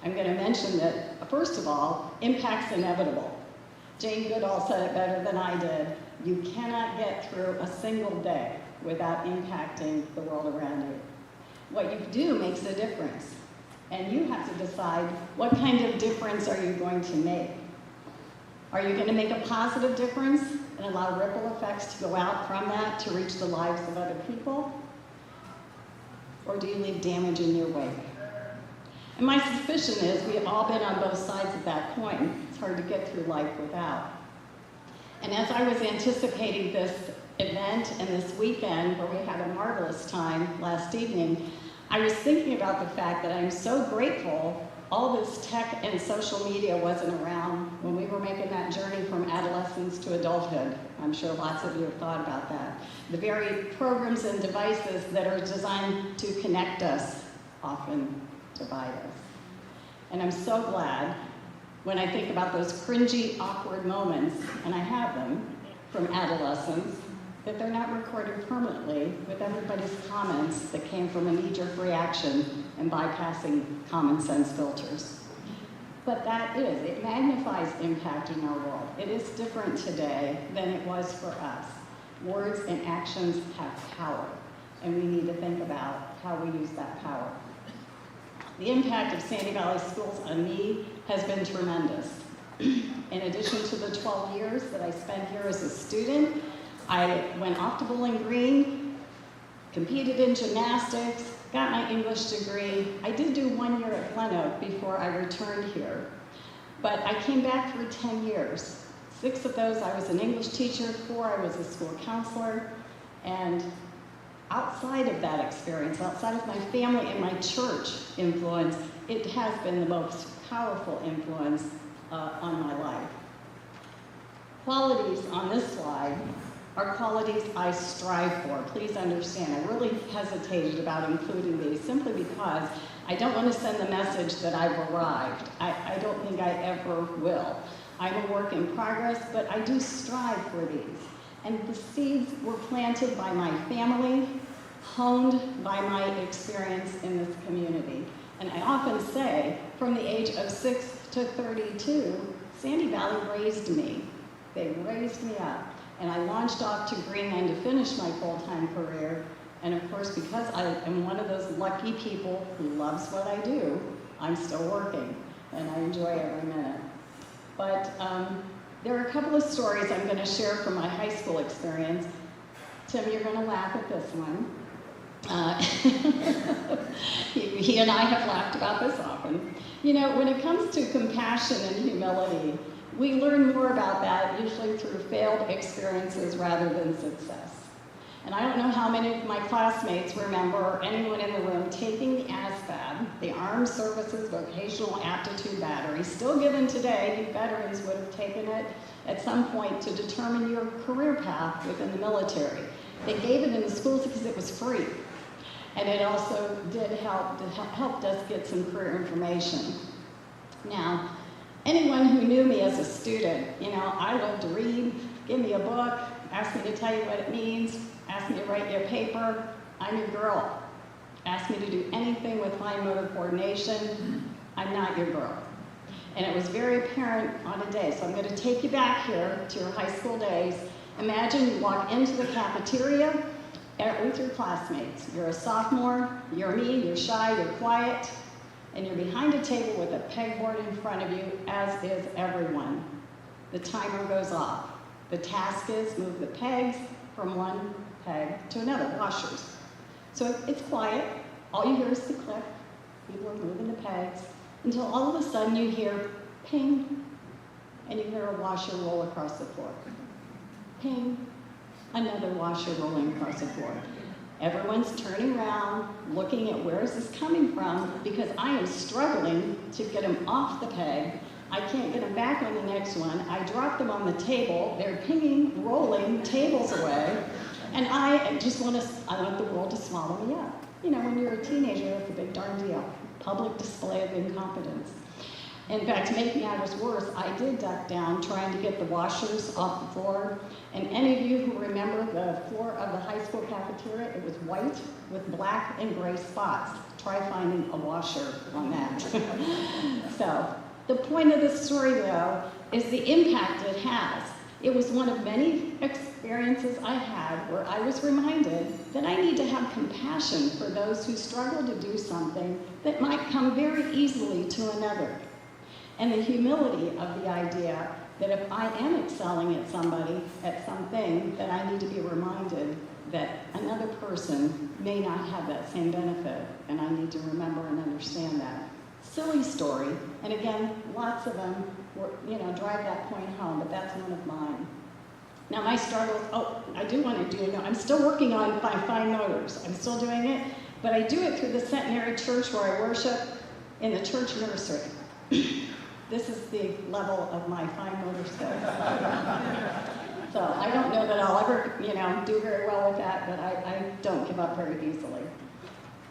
I'm going to mention that, first of all, impact's inevitable. Jane Goodall said it better than I did. You cannot get through a single day without impacting the world around you. What you do makes a difference, and you have to decide what kind of difference are you going to make. Are you going to make a positive difference and allow ripple effects to go out from that to reach the lives of other people? Or do you leave damage in your wake? And my suspicion is we have all been on both sides of that coin. It's hard to get through life without. And as I was anticipating this event and this weekend, where we had a marvelous time last evening, I was thinking about the fact that I'm so grateful all this tech and social media wasn't around when we were making that journey from adolescence to adulthood. I'm sure lots of you have thought about that. The very programs and devices that are designed to connect us often divide us. And I'm so glad when I think about those cringy, awkward moments, and I have them, from adolescence, that they're not recorded permanently with everybody's comments that came from a knee-jerk reaction and bypassing common sense filters. But that is, it magnifies impact in our world. It is different today than it was for us. Words and actions have power, and we need to think about how we use that power. The impact of Sandy Valley Schools on me has been tremendous. In addition to the 12 years that I spent here as a student, I went off to Bowling Green, competed in gymnastics, got my English degree. I did do 1 year at Glen Oak before I returned here. But I came back for 10 years. 6 of those I was an English teacher, 4 I was a school counselor, and outside of that experience, outside of my family and my church influence, it has been the most powerful influence on my life. Qualities on this slide are qualities I strive for. Please understand, I really hesitated about including these simply because I don't want to send the message that I've arrived. I don't think I ever will. I'm a work in progress, but I do strive for these. And the seeds were planted by my family, honed by my experience in this community. And I often say, from the age of 6 to 32, Sandy Valley raised me. They raised me up. And I launched off to Greenland to finish my full-time career. And of course, because I am one of those lucky people who loves what I do, I'm still working, and I enjoy every minute. But there are a couple of stories I'm going to share from my high school experience. Tim, you're going to laugh at this one. He and I have laughed about this often. You know, when it comes to compassion and humility, we learn more about that usually through failed experiences rather than success. And I don't know how many of my classmates remember, or anyone in the room, taking the ASVAB, the Armed Services Vocational Aptitude Battery, still given today. You veterans would have taken it at some point to determine your career path within the military. They gave it in the schools because it was free. And it also did helped us get some career information. Now, anyone who knew me as a student, you know, I love to read, give me a book, Ask me to tell you what it means. Ask me to write you a paper. I'm your girl. Ask me to do anything with fine motor coordination. I'm not your girl. And it was very apparent on a day. So I'm going to take you back here to your high school days. Imagine you walk into the cafeteria with your classmates. You're a sophomore, you're me, you're shy, you're quiet, and you're behind a table with a pegboard in front of you, as is everyone. The timer goes off. The task is move the pegs from one peg to another, washers. So it's quiet. All you hear is the click. People are moving the pegs until all of a sudden you hear ping, and you hear a washer roll across the floor. Ping, another washer rolling across the floor. Everyone's turning around, looking at where is this coming from, because I am struggling to get them off the peg. I can't get them back on the next one. I drop them on the table. They're pinging, rolling tables away. And I just want the world to swallow me up. You know, when you're a teenager, that's a big darn deal. Public display of incompetence. In fact, to make matters worse, I did duck down trying to get the washers off the floor. And any of you who remember the floor of the high school cafeteria, it was white with black and gray spots. Try finding a washer on that. So, the point of the story, though, is the impact it has. It was one of many experiences I had where I was reminded that I need to have compassion for those who struggle to do something that might come very easily to another. And the humility of the idea that if I am excelling at somebody, at something, that I need to be reminded that another person may not have that same benefit, and I need to remember and understand that. Silly story, and again, lots of them drive that point home, but that's one of mine. Now my struggles, I do want to I'm still working on fine motors. I'm still doing it, but I do it through the Centenary Church where I worship in the church nursery. This is the level of my fine motor skills. So I don't know that I'll ever, do very well with that, but I don't give up very easily.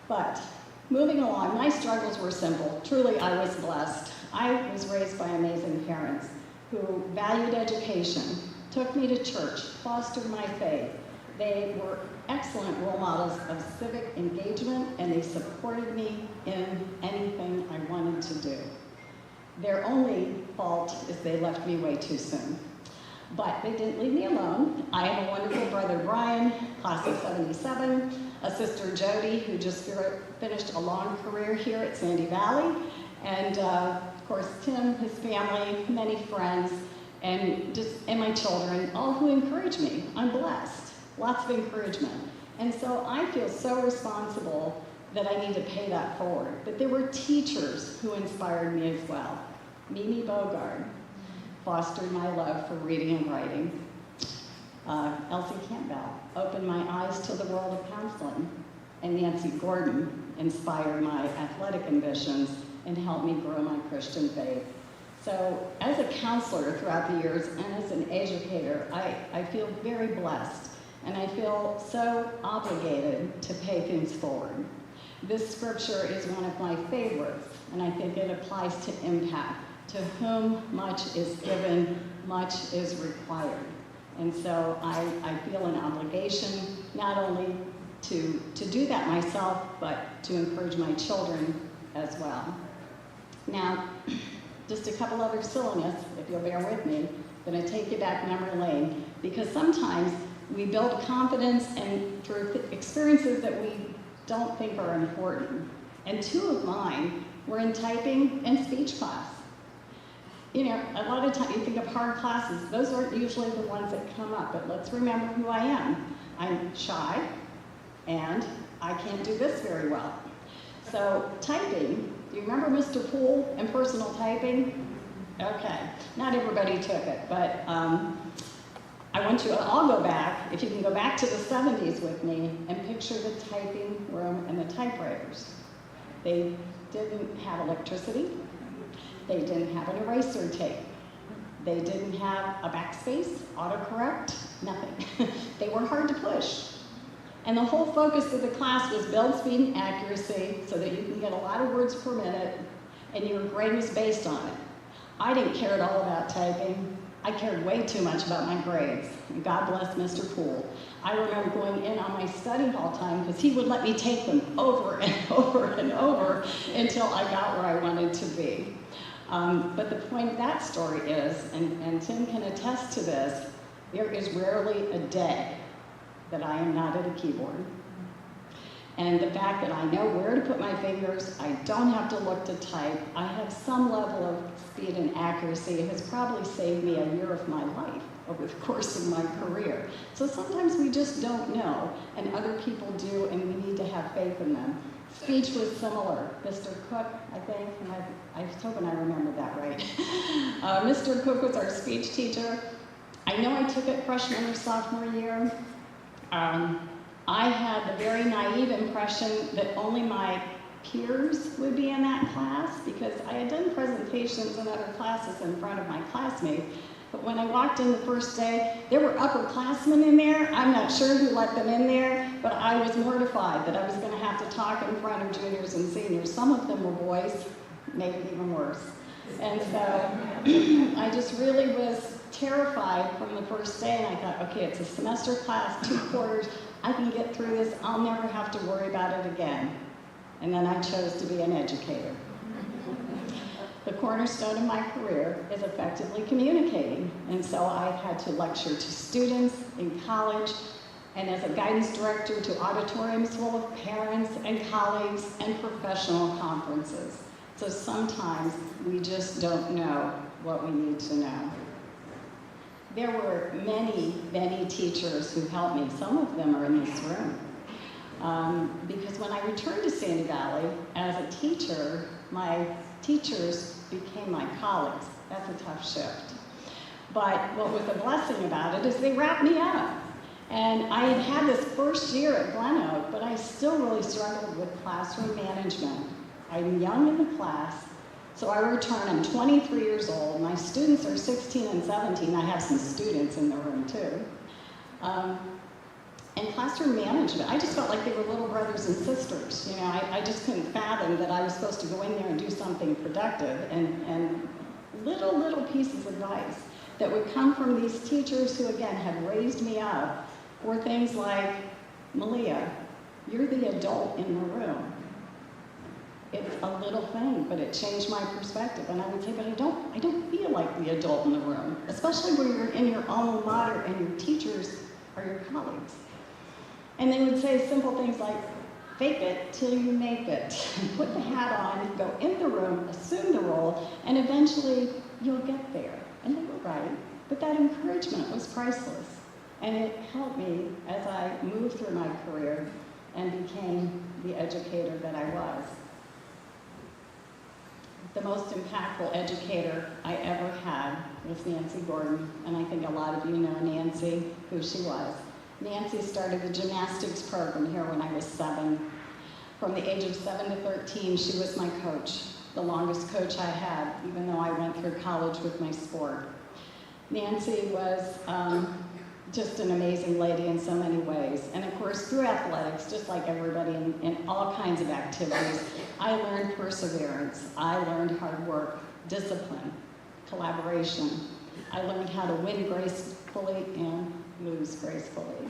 But moving along, my struggles were simple. Truly, I was blessed. I was raised by amazing parents who valued education, took me to church, fostered my faith. They were excellent role models of civic engagement, and they supported me in anything I wanted to do. Their only fault is they left me way too soon. But they didn't leave me alone. I have a wonderful brother, Brian, class of 77, a sister, Jody, who just finished a long career here at Sandy Valley, and of course, Tim, his family, many friends, and my children, all who encourage me. I'm blessed. Lots of encouragement. And so I feel so responsible that I need to pay that forward. But there were teachers who inspired me as well. Mimi Bogard fostered my love for reading and writing. Elsie Campbell opened my eyes to the world of counseling. And Nancy Gordon inspired my athletic ambitions and helped me grow my Christian faith. So as a counselor throughout the years and as an educator, I feel very blessed. And I feel so obligated to pay things forward. This scripture is one of my favorites, and I think it applies to impact. To whom much is given, much is required. And so I feel an obligation not only to do that myself, but to encourage my children as well. Now, just a couple other silliness, if you'll bear with me, I'm going to take you back memory lane, because sometimes we build confidence and through experiences that we don't think are important. And two of mine were in typing and speech class. A lot of times you think of hard classes, those aren't usually the ones that come up, but let's remember who I am. I'm shy, and I can't do this very well. So typing, do you remember Mr. Poole and personal typing? Okay, not everybody took it, but I want you to all go back, if you can go back to the 70s with me, and picture the typing room and the typewriters. They didn't have electricity. They didn't have an eraser tape. They didn't have a backspace, autocorrect, nothing. They were hard to push. And the whole focus of the class was build speed and accuracy so that you can get a lot of words per minute, and your grade was based on it. I didn't care at all about typing. I cared way too much about my grades. And God bless Mr. Poole. I remember going in on my study hall time because he would let me take them over and over and over until I got where I wanted to be. But the point of that story is, and Tim can attest to this, there is rarely a day that I am not at a keyboard. And the fact that I know where to put my fingers, I don't have to look to type, I have some level of speed and accuracy has probably saved me a year of my life over the course of my career. So sometimes we just don't know, and other people do, and we need to have faith in them. Speech was similar. Mr. Cook, I think, and I was hoping I remembered that right. Mr. Cook was our speech teacher. I know I took it freshman or sophomore year. I had the very naive impression that only my peers would be in that class because I had done presentations in other classes in front of my classmates. But when I walked in the first day, there were upperclassmen in there. I'm not sure who let them in there, but I was mortified that I was going to have to talk in front of juniors and seniors. Some of them were boys, made it even worse. And so I just really was terrified from the first day, and I thought, okay, it's a semester class, 2 quarters. I can get through this. I'll never have to worry about it again. And then I chose to be an educator. The cornerstone of my career is effectively communicating. And so I've had to lecture to students in college and as a guidance director to auditoriums full of parents and colleagues and professional conferences. So sometimes we just don't know what we need to know. There were many, many teachers who helped me. Some of them are in this room. Because when I returned to Sandy Valley as a teacher, my teachers became my colleagues. That's a tough shift. But what was a blessing about it is they wrapped me up. And I had had this first year at Glen Oak, but I still really struggled with classroom management. I'm young in the class, so I return, I'm 23 years old. My students are 16 and 17. I have some students in the room too. And classroom management, I just felt like they were little brothers and sisters. You know, I just couldn't fathom that I was supposed to go in there and do something productive, and little pieces of advice that would come from these teachers who, again, had raised me up were things like, Malia, you're the adult in the room. It's a little thing, but it changed my perspective. And I would say, but I don't feel like the adult in the room, especially when you're in your alma mater and your teachers are your colleagues. And they would say simple things like, fake it till you make it. Put the hat on, go in the room, assume the role, and eventually you'll get there. And they were right, but that encouragement was priceless. And it helped me as I moved through my career and became the educator that I was. The most impactful educator I ever had was Nancy Gordon, and I think a lot of you know Nancy, who she was. Nancy started the gymnastics program here when I was 7. From the age of 7 to 13, she was my coach, the longest coach I had, even though I went through college with my sport. Nancy was just an amazing lady in so many ways. And of course, through athletics, just like everybody in all kinds of activities, I learned perseverance. I learned hard work, discipline, collaboration. I learned how to win gracefully and lose gracefully.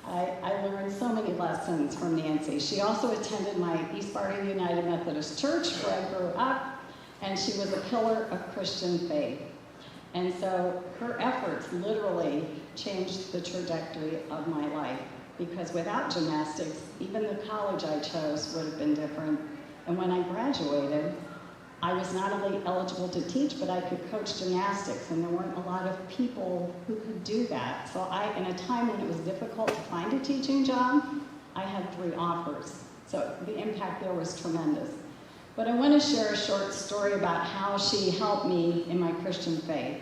I learned so many lessons from Nancy. She also attended my East Sparta United Methodist Church where I grew up, and she was a pillar of Christian faith. And so her efforts literally changed the trajectory of my life, because without gymnastics, even the college I chose would have been different. And when I graduated, I was not only eligible to teach, but I could coach gymnastics, and there weren't a lot of people who could do that. So in a time when it was difficult to find a teaching job, I had 3 offers. So the impact there was tremendous. But I want to share a short story about how she helped me in my Christian faith.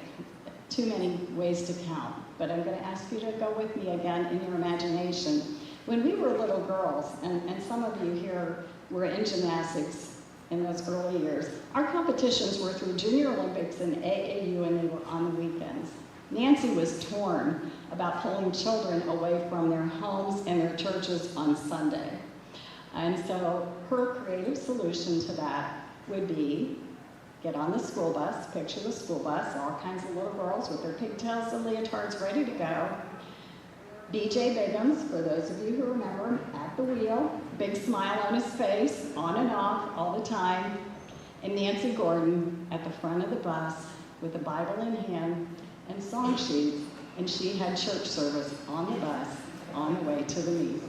Too many ways to count, but I'm going to ask you to go with me again in your imagination. When we were little girls, and some of you here were in gymnastics in those early years, our competitions were through Junior Olympics and AAU, and they were on the weekends. Nancy was torn about pulling children away from their homes and their churches on Sunday. And so her creative solution to that would be get on the school bus, picture the school bus, all kinds of little girls with their pigtails and leotards ready to go. B.J. Biggums, for those of you who remember, at the wheel, big smile on his face, on and off, all the time. And Nancy Gordon at the front of the bus with a Bible in hand and song sheets, and she had church service on the bus on the way to the meet.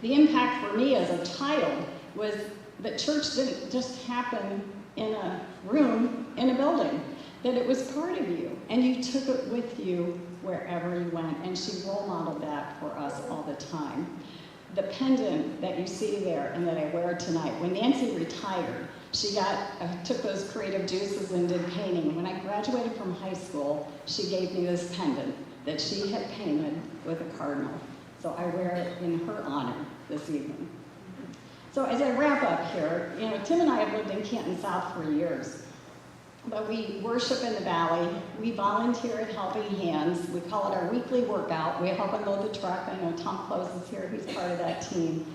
The impact for me as a child was that church didn't just happen in a room in a building, that it was part of you, and you took it with you wherever you went, and she role modeled that for us all the time. The pendant that you see there and that I wear tonight, when Nancy retired, she took those creative juices and did painting. When I graduated from high school, she gave me this pendant that she had painted with a cardinal. So I wear it in her honor this evening. So as I wrap up here, Tim and I have lived in Canton South for years. But we worship in the valley. We volunteer at Helping Hands. We call it our weekly workout. We help unload the truck. I know Tom Close is here. He's part of that team.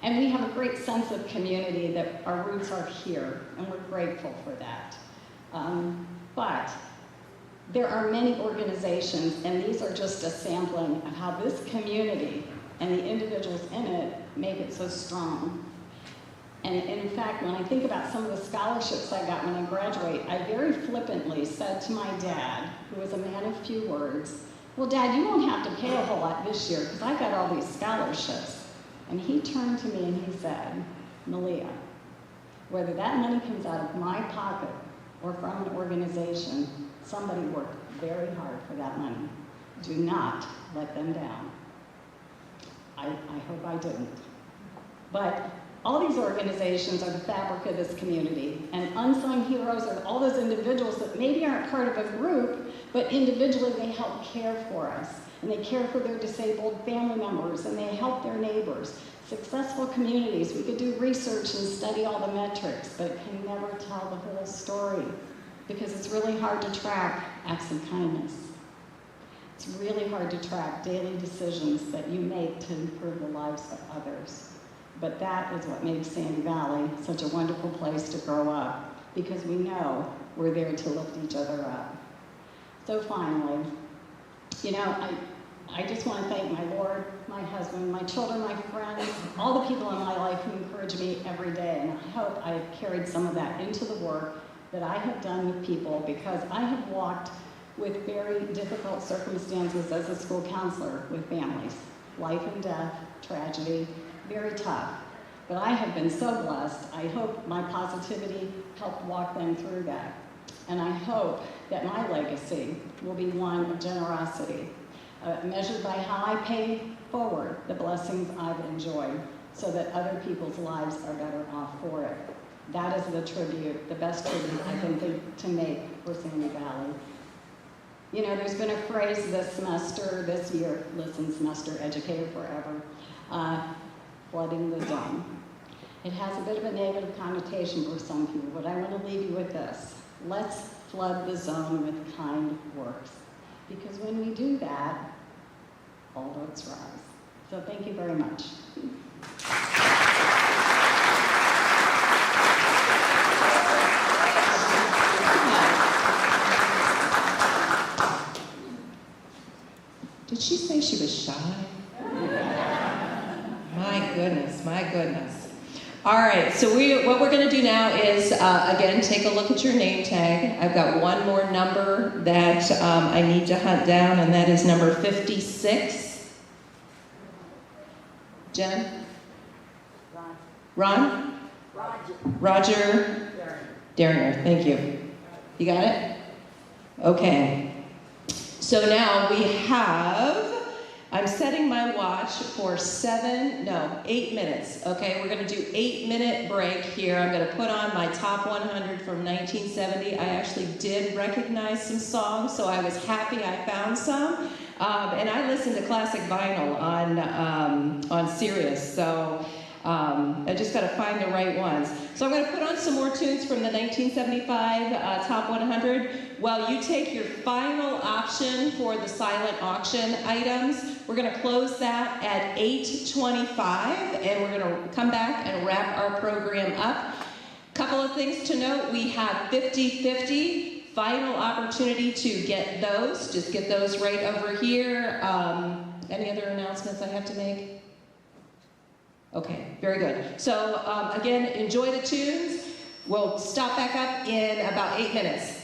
And we have a great sense of community that our roots are here, and we're grateful for that. But there are many organizations, and these are just a sampling of how this community and the individuals in it make it so strong. And in fact, when I think about some of the scholarships I got when I graduated, I very flippantly said to my dad, who was a man of few words, "Well, Dad, you won't have to pay a whole lot this year because I got all these scholarships." And he turned to me and he said, "Malia, whether that money comes out of my pocket or from an organization, somebody worked very hard for that money. Do not let them down." I hope I didn't. But all these organizations are the fabric of this community, and unsung heroes are all those individuals that maybe aren't part of a group, but individually they help care for us, and they care for their disabled family members, and they help their neighbors. Successful communities, we could do research and study all the metrics, but it can never tell the whole story, because it's really hard to track acts of kindness. It's really hard to track daily decisions that you make to improve the lives of others. But that is what makes Sandy Valley such a wonderful place to grow up, because we know we're there to lift each other up. So finally, I just want to thank my Lord, my husband, my children, my friends, all the people in my life who encourage me every day, and I hope I have carried some of that into the work that I have done with people, because I have walked with very difficult circumstances as a school counselor with families. Life and death, tragedy, very tough. But I have been so blessed. I hope my positivity helped walk them through that. And I hope that my legacy will be one of generosity, measured by how I pay forward the blessings I've enjoyed, so that other people's lives are better off for it. That is the tribute, the best tribute I can think to make for Sandy Valley. There's been a phrase this year, listen, semester, educated forever, flooding the zone. It has a bit of a negative connotation for some people, but I want to leave you with this. Let's flood the zone with kind works, because when we do that, all boats rise. So thank you very much. Did she say she was shy? My goodness, my goodness. All right, so what we're going to do now is, again, take a look at your name tag. I've got one more number that I need to hunt down, and that is number 56. Jen? Ron? Roger? Derringer, thank you. You got it? Okay. So now we have, I'm setting my watch for 8 minutes. Okay, we're gonna do 8-minute break here. I'm gonna put on my top 100 from 1970. I actually did recognize some songs, so I was happy I found some. And I listened to classic vinyl on Sirius, so I just gotta find the right ones. So I'm gonna put on some more tunes from the 1975 top 100. While you take your final option for the silent auction items, we're gonna close that at 8:25, and we're gonna come back and wrap our program up. Couple of things to note, we have 50-50, final opportunity to get those. Just get those right over here. Any other announcements I have to make? Okay, very good. So again, enjoy the tunes. We'll stop back up in about 8 minutes.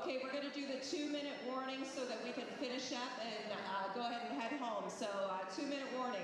Okay, we're going to do the 2-minute warning so that we can finish up and go ahead and head home. So 2-minute warning.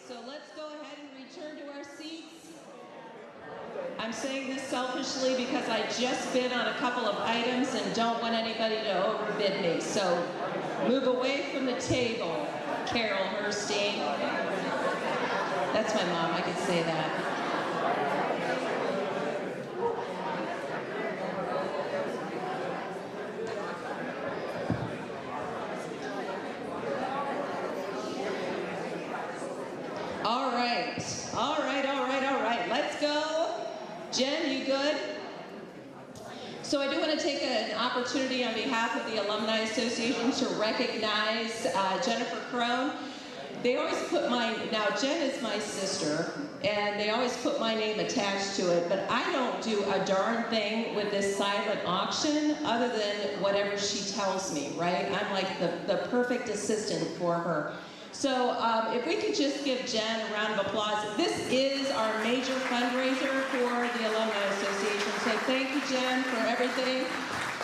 So let's go ahead and return to our seats. I'm saying this selfishly because I just bid on a couple of items and don't want anybody to overbid me. So move away from the table, Carol Herstein. That's my mom, I could say that. All right. Let's go. Jen, you good? So I do want to take an opportunity on behalf of the Alumni Association to recognize Jennifer Crone. They always put now Jen is my sister, and they always put my name attached to it, but I don't do a darn thing with this silent auction other than whatever she tells me, right? I'm like the perfect assistant for her. So if we could just give Jen a round of applause. This is our major fundraiser for the Alumni Association. So thank you, Jen, for everything.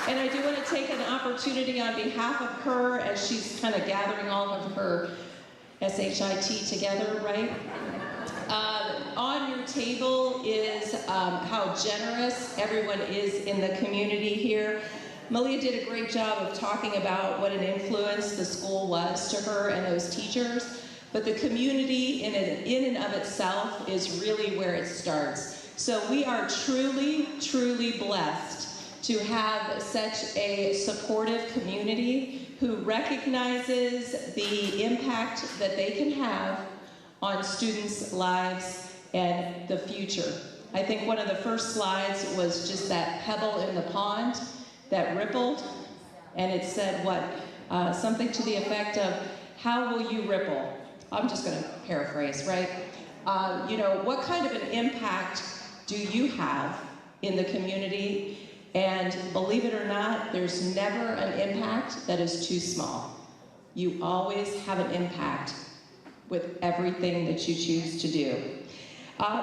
And I do want to take an opportunity on behalf of her as she's kind of gathering all of her SHIT together, right? On your table is how generous everyone is in the community here. Malia did a great job of talking about what an influence the school was to her and those teachers, but the community in and of itself is really where it starts. So we are truly, truly blessed to have such a supportive community who recognizes the impact that they can have on students' lives and the future. I think one of the first slides was just that pebble in the pond that rippled and it said what? Something to the effect of, how will you ripple? I'm just going to paraphrase, right? What kind of an impact do you have in the community? And believe it or not, there's never an impact that is too small. You always have an impact with everything that you choose to do.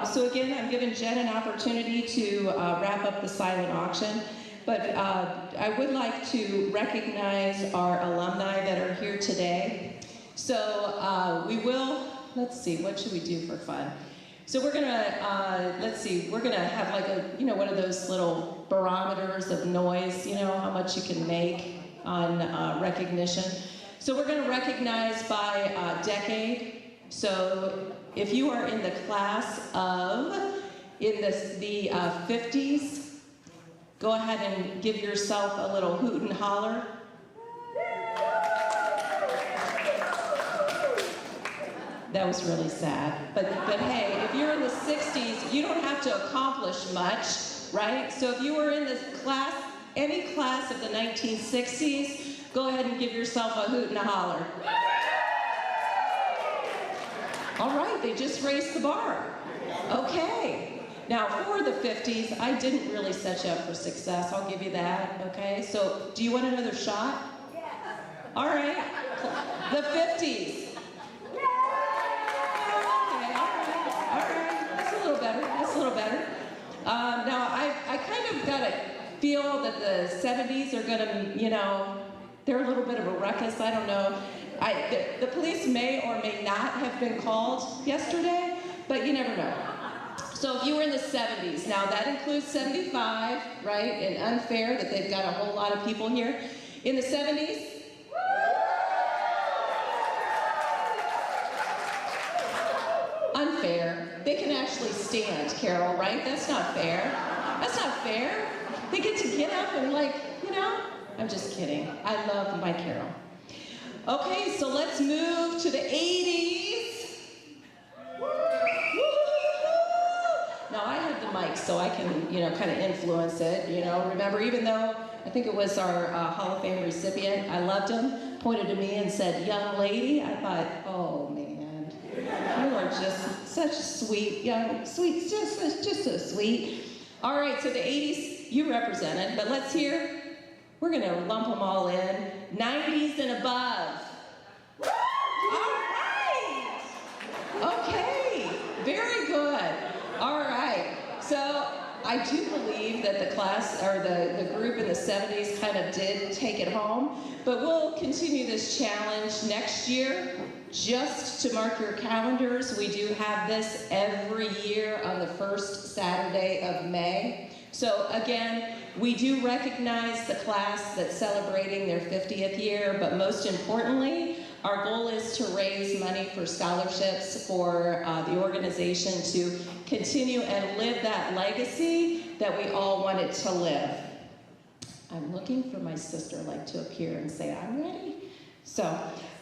So again, I'm giving Jen an opportunity to wrap up the silent auction, but I would like to recognize our alumni that are here today. So we will, let's see, what should we do for fun? So we're gonna, we're gonna have like a, one of those little barometers of noise, how much you can make on recognition. So we're gonna recognize by decade. So if you are in the class of, in the 50s, go ahead and give yourself a little hoot and holler. That was really sad. But hey, if you're in the 60s, you don't have to accomplish much, right? So if you were in this class, any class of the 1960s, go ahead and give yourself a hoot and a holler. All right, they just raised the bar. Okay. Now for the 50s, I didn't really set you up for success, I'll give you that, okay? So do you want another shot? Yes. All right, the 50s. That's a little better. Now, I kind of got a feel that the 70s are going to, they're a little bit of a ruckus. I don't know. The police may or may not have been called yesterday, but you never know. So if you were in the 70s, now that includes 75, right? And unfair that they've got a whole lot of people here. In the 70s, unfair. They can actually stand, Carol, right? That's not fair. That's not fair. They get to get up and I'm just kidding. I love my Carol. Okay, so let's move to the 80s. Now I have the mic, so I can, kind of influence it, Remember, even though I think it was our Hall of Fame recipient, I loved him, pointed to me and said, "Young lady," I thought, oh man, you are just such sweet, sweet, just so sweet. All right, so the 80s, you represented, but let's hear, we're gonna lump them all in, 90s and above. All right, okay, very good. All right, so I do believe that the class, or the group in the 70s kind of did take it home, but we'll continue this challenge next year. Just to mark your calendars, we do have this every year on the first Saturday of May. So again, we do recognize the class that's celebrating their 50th year, but most importantly, our goal is to raise money for scholarships for the organization to continue and live that legacy that we all wanted to live. I'm looking for my sister to appear and say, "I'm ready." So,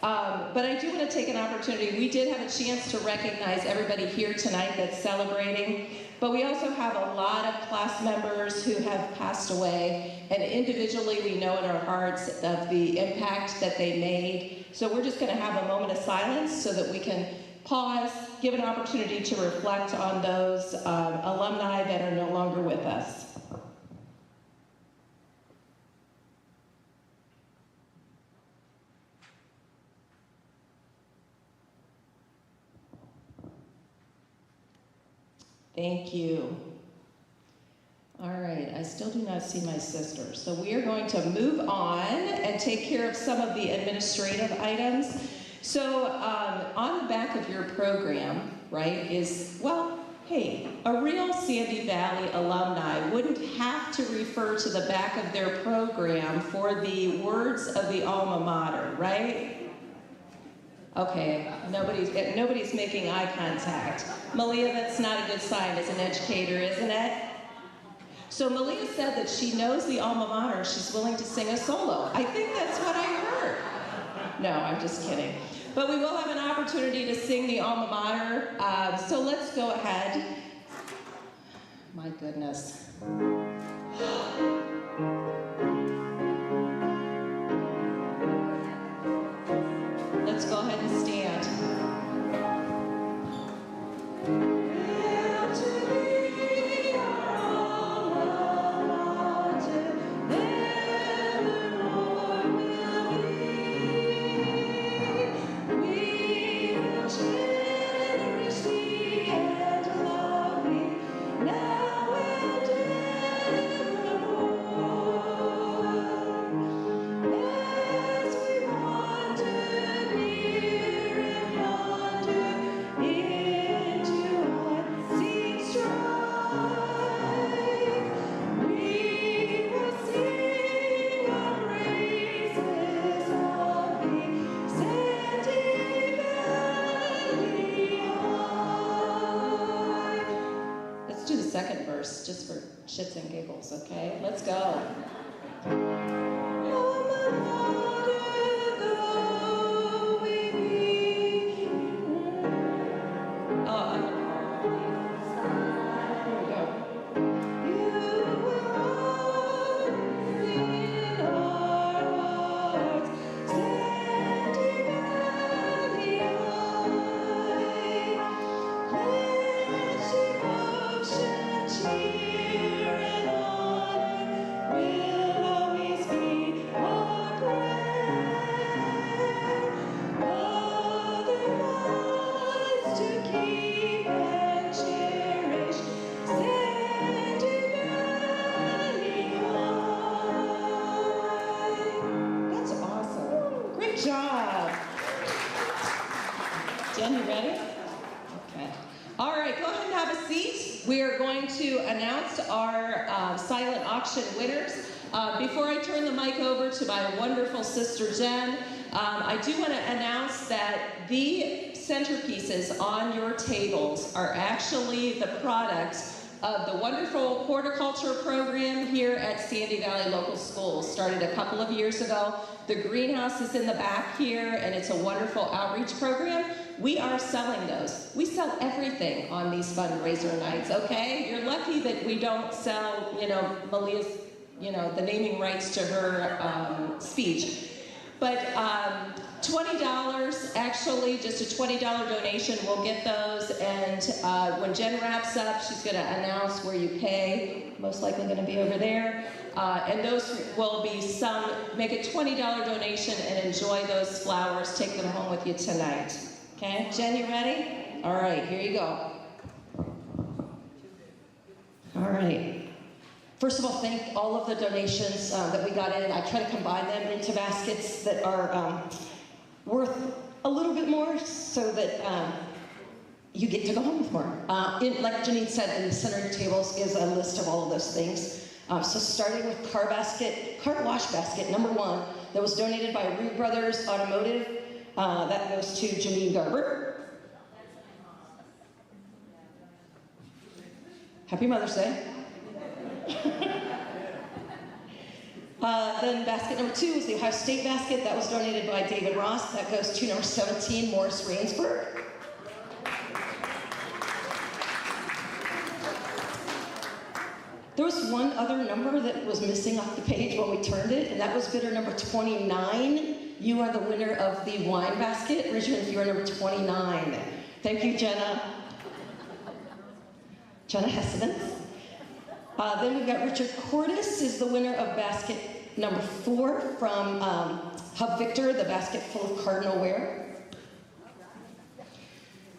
but I do want to take an opportunity. We did have a chance to recognize everybody here tonight that's celebrating, but we also have a lot of class members who have passed away, and individually we know in our hearts of the impact that they made. So we're just going to have a moment of silence so that we can pause, give an opportunity to reflect on those alumni that are no longer with us. Thank you. All right, I still do not see my sister. So we are going to move on and take care of some of the administrative items. So on the back of your program, right, is, well, hey, a real Sandy Valley alumni wouldn't have to refer to the back of their program for the words of the alma mater, right? Okay, nobody's making eye contact. Malia, that's not a good sign as an educator, isn't it? So Malia said that she knows the alma mater, she's willing to sing a solo. I think that's what I heard. No, I'm just kidding. But we will have an opportunity to sing the alma mater, so let's go ahead. My goodness. shits and giggles, okay? Let's go. That's awesome. Great job. Jen, you ready? Okay. All right, go ahead and have a seat. We are going to announce our silent auction winners. Before I turn the mic over to my wonderful sister Jen, I do want to announce that the centerpieces on your tables are actually the product of the wonderful horticulture program here at Sandy Valley Local Schools. Started a couple of years ago. The greenhouse is in the back here, and it's a wonderful outreach program. We are selling those. We sell everything on these fundraiser nights, okay? You're lucky that we don't sell, Malia's, the naming rights to her speech. But $20, actually, just a $20 donation, we'll get those. And when Jen wraps up, she's going to announce where you pay. Most likely going to be over there. And those will be make a $20 donation and enjoy those flowers. Take them home with you tonight. Okay, Jen, you ready? All right, here you go. All right. First of all, thank all of the donations that we got in. I try to combine them into baskets that are worth a little bit more so that you get to go home with more. Like Janine said, in the center of your tables is a list of all of those things. So starting with car wash basket number 1 that was donated by Root Brothers Automotive. That goes to Janine Garber. Happy Mother's Day. Then basket number 2 is the Ohio State basket. That was donated by David Ross. That goes to number 17, Morris Rainsford. There was one other number that was missing off the page when we turned it, and that was bidder number 29. You are the winner of the wine basket. Raise your hand if you are number 29. Thank you, Jenna. Jenna Hessedin. Then we've got Richard Cordes is the winner of basket number 4 from Hub Victor, the basket full of cardinal wear.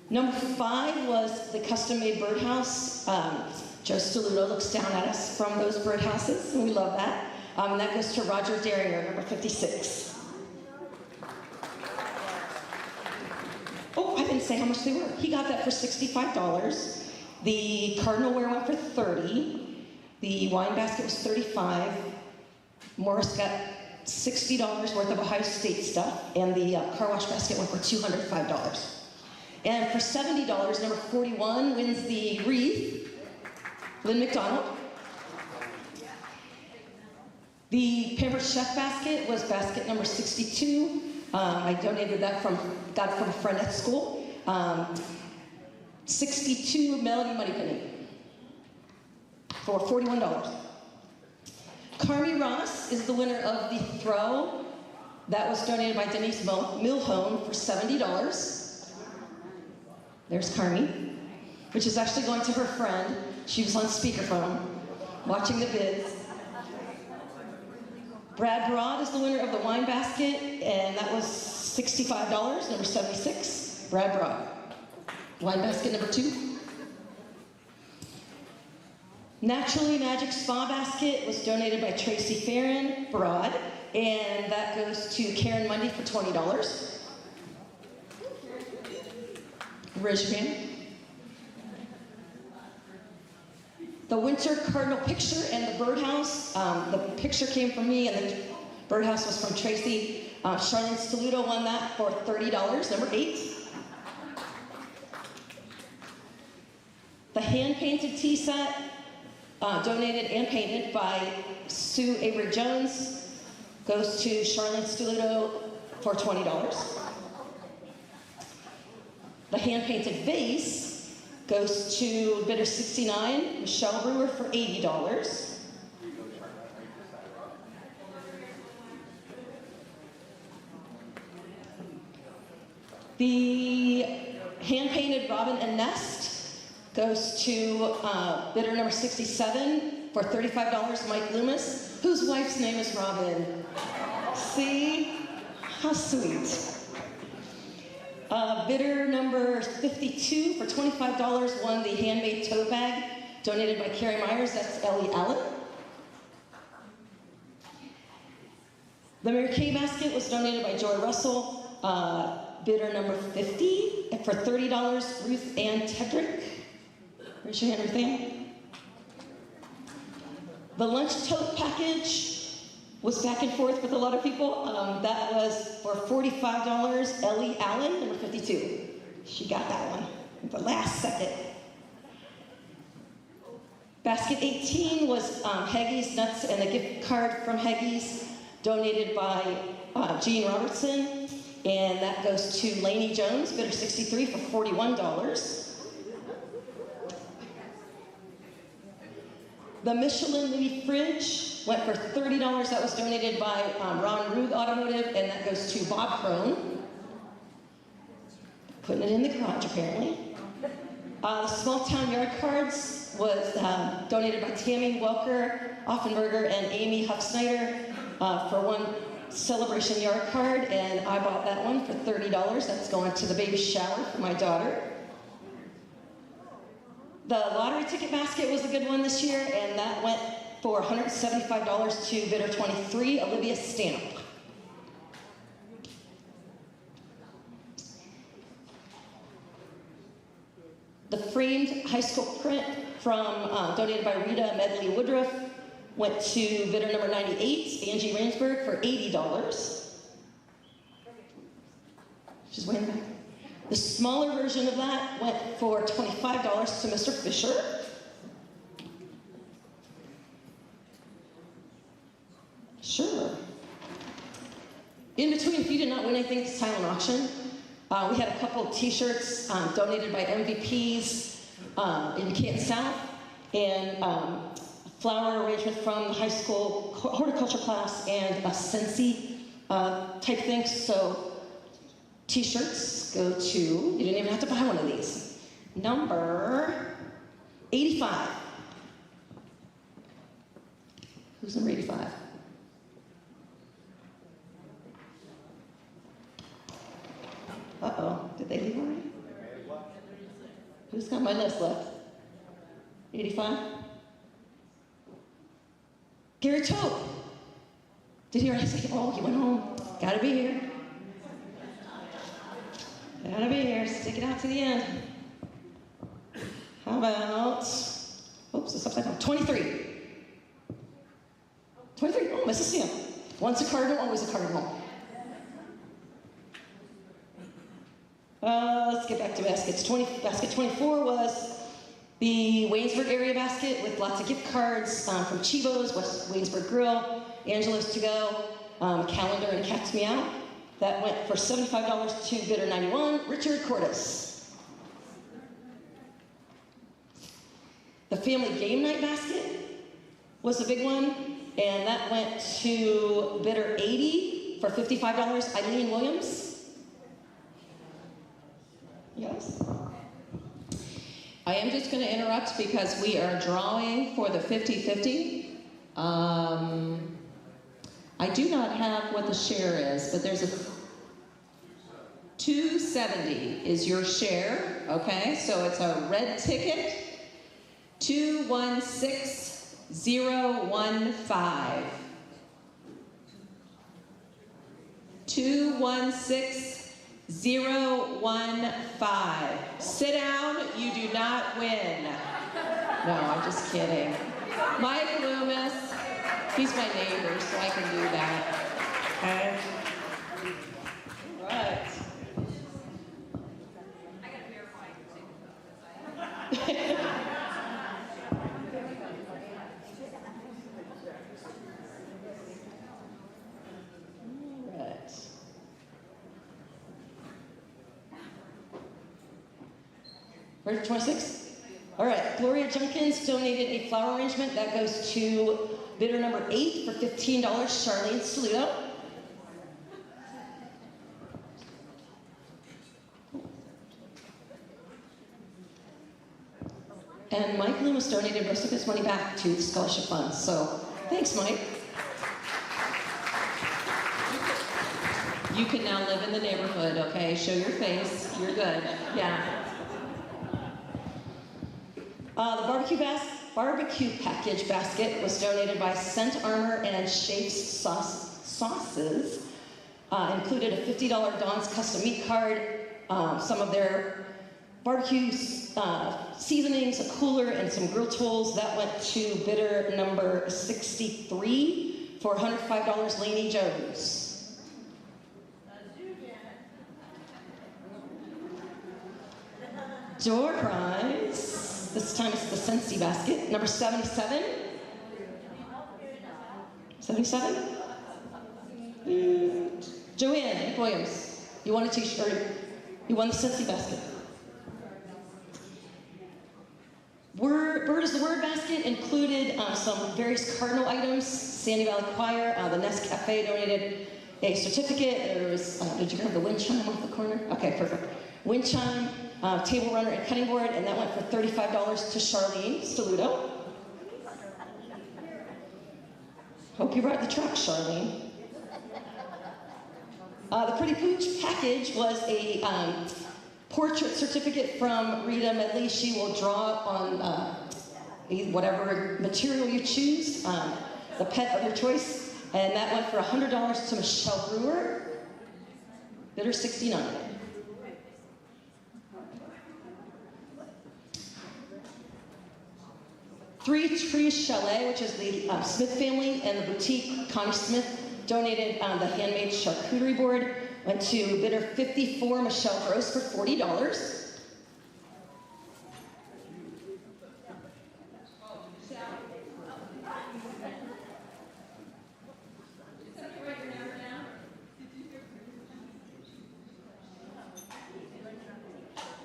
Number 5 was the custom-made birdhouse. Joe Stoluto looks down at us from those birdhouses, and we love that. That goes to Roger Daringer, number 56. Oh, I didn't say how much they were. He got that for $65. The cardinal wear went for $30. The wine basket was $35. Morris got $60 worth of Ohio State stuff, and the car wash basket went for $205. And for $70, number 41 wins the wreath, Lynn McDonald. The Pampered Chef basket was basket number 62. I donated that got it from a friend at school. 62 Melody Moneypenny for $41. Carmi Ross is the winner of the throw. That was donated by Denise Milhone for $70. There's Carmi, which is actually going to her friend. She was on speakerphone, watching the bids. Brad Broad is the winner of the wine basket, and that was $65, number 76. Brad Broad. Wine basket number 2. Naturally Magic Spa basket was donated by Tracy Farron Broad, and that goes to Karen Mundy for $20. Raise your hand. The Winter Cardinal picture and the birdhouse. The picture came from me, and the birdhouse was from Tracy. Charlene Stoluto won that for $30, number 8. The hand-painted tea set donated and painted by Sue Avery Jones, goes to Charlene Stuluto for $20. The hand-painted vase goes to bidder 69, Michelle Brewer, for $80. The hand-painted robin and nest goes to bidder number 67 for $35, Mike Loomis, whose wife's name is Robin. See? How sweet. Bidder number 52 for $25 won the handmade tote bag donated by Carrie Myers. That's Ellie Allen. The Mary Kay basket was donated by Joy Russell. Bidder number 50 for $30, Ruth Ann Tedrick. Raise your hand, Ruth Ann. The lunch tote package was back and forth with a lot of people. That was for $45, Ellie Allen, number 52. She got that one at the last second. Basket 18 was Haggis Nuts and a gift card from Haggis, donated by Jean Robertson, and that goes to Lainey Jones, bidder 63 for $41. The Michelin mini fridge went for $30. That was donated by Ron Rug Automotive, and that goes to Bob Crone. Putting it in the garage, apparently. The small town yard cards was donated by Tammy Welker Offenberger and Amy Huffsnyder for one celebration yard card, and I bought that one for $30. That's going to the baby shower for my daughter. The lottery ticket basket was a good one this year, and that went for $175 to bidder 23, Olivia Stamp. The framed high school print from donated by Rita Medley Woodruff went to bidder number 98, Angie Rainsberg, for $80. She's way in the back. The smaller version of that went for $25 to Mr. Fisher. Sure. In between, if you did not win anything at the silent auction, we had a couple of t-shirts donated by MVPs in Canton South, and a flower arrangement from the high school horticulture class, and a Scentsy type thing. So t-shirts go to, you didn't even have to buy one of these, number 85. Who's number 85? Uh-oh, did they leave already? Who's got my list left? 85? Gary Tope. Did he already say, oh, he went home. Gotta be here. Gotta be here, stick it out to the end. How about, oops, it's upside down, 23. 23, oh, Mrs. Sam. Once a cardinal, always a cardinal. Let's get back to baskets. Basket 24 was the Waynesburg area basket with lots of gift cards from Chivo's, West Waynesburg Grill, Angelo's To Go, Calendar, and Cat's Meow. That went for $75 to bidder 91, Richard Cordes. The family game night basket was a big one, and that went to bidder 80 for $55, Eileen Williams. Yes. I am just going to interrupt because we are drawing for the 50-50. I do not have what the share is, but there's a 270 is your share, okay? So it's a red ticket, 216015. 216015. Sit down, you do not win. No, I'm just kidding. Mike Loomis, he's my neighbor, so I can do that. Okay. Right. I got to verify. Ready for 26? All right, Gloria Junkins donated a flower arrangement. That goes to bidder number 8 for $15, Charlene Saludo. And Mike Loomis donated most of his money back to the scholarship fund. So thanks, Mike. You can now live in the neighborhood, okay? Show your face. You're good. Yeah. The barbecue package basket was donated by Scent Armor and Shafe's Sauces. Included a $50 Don's Custom Meat card, some of their barbecue seasonings, a cooler, and some grill tools. That went to bidder number 63 for $105, Lainey Jones. Door prize. This time it's the Scentsy basket, number 77. 77? Joanne Williams, you won a t-shirt. You won the Scentsy basket. Bird is the Word basket included some various cardinal items. Sandy Valley Choir, the Nest Cafe donated a certificate. There was, did you grab the wind chime off the corner? Okay, perfect. Wind chime, table runner, and cutting board, and that went for $35 to Charlene Saludo. Hope you brought the truck, Charlene. The Pretty Pooch package was a portrait certificate from Rita Medley. She will draw on whatever material you choose, the pet of your choice, and that went for $100 to Michelle Brewer, bidder 69. Three Trees Chalet, which is the Smith family, and the boutique Connie Smith donated the handmade charcuterie board. Went to bidder 54, Michelle Gross, for $40.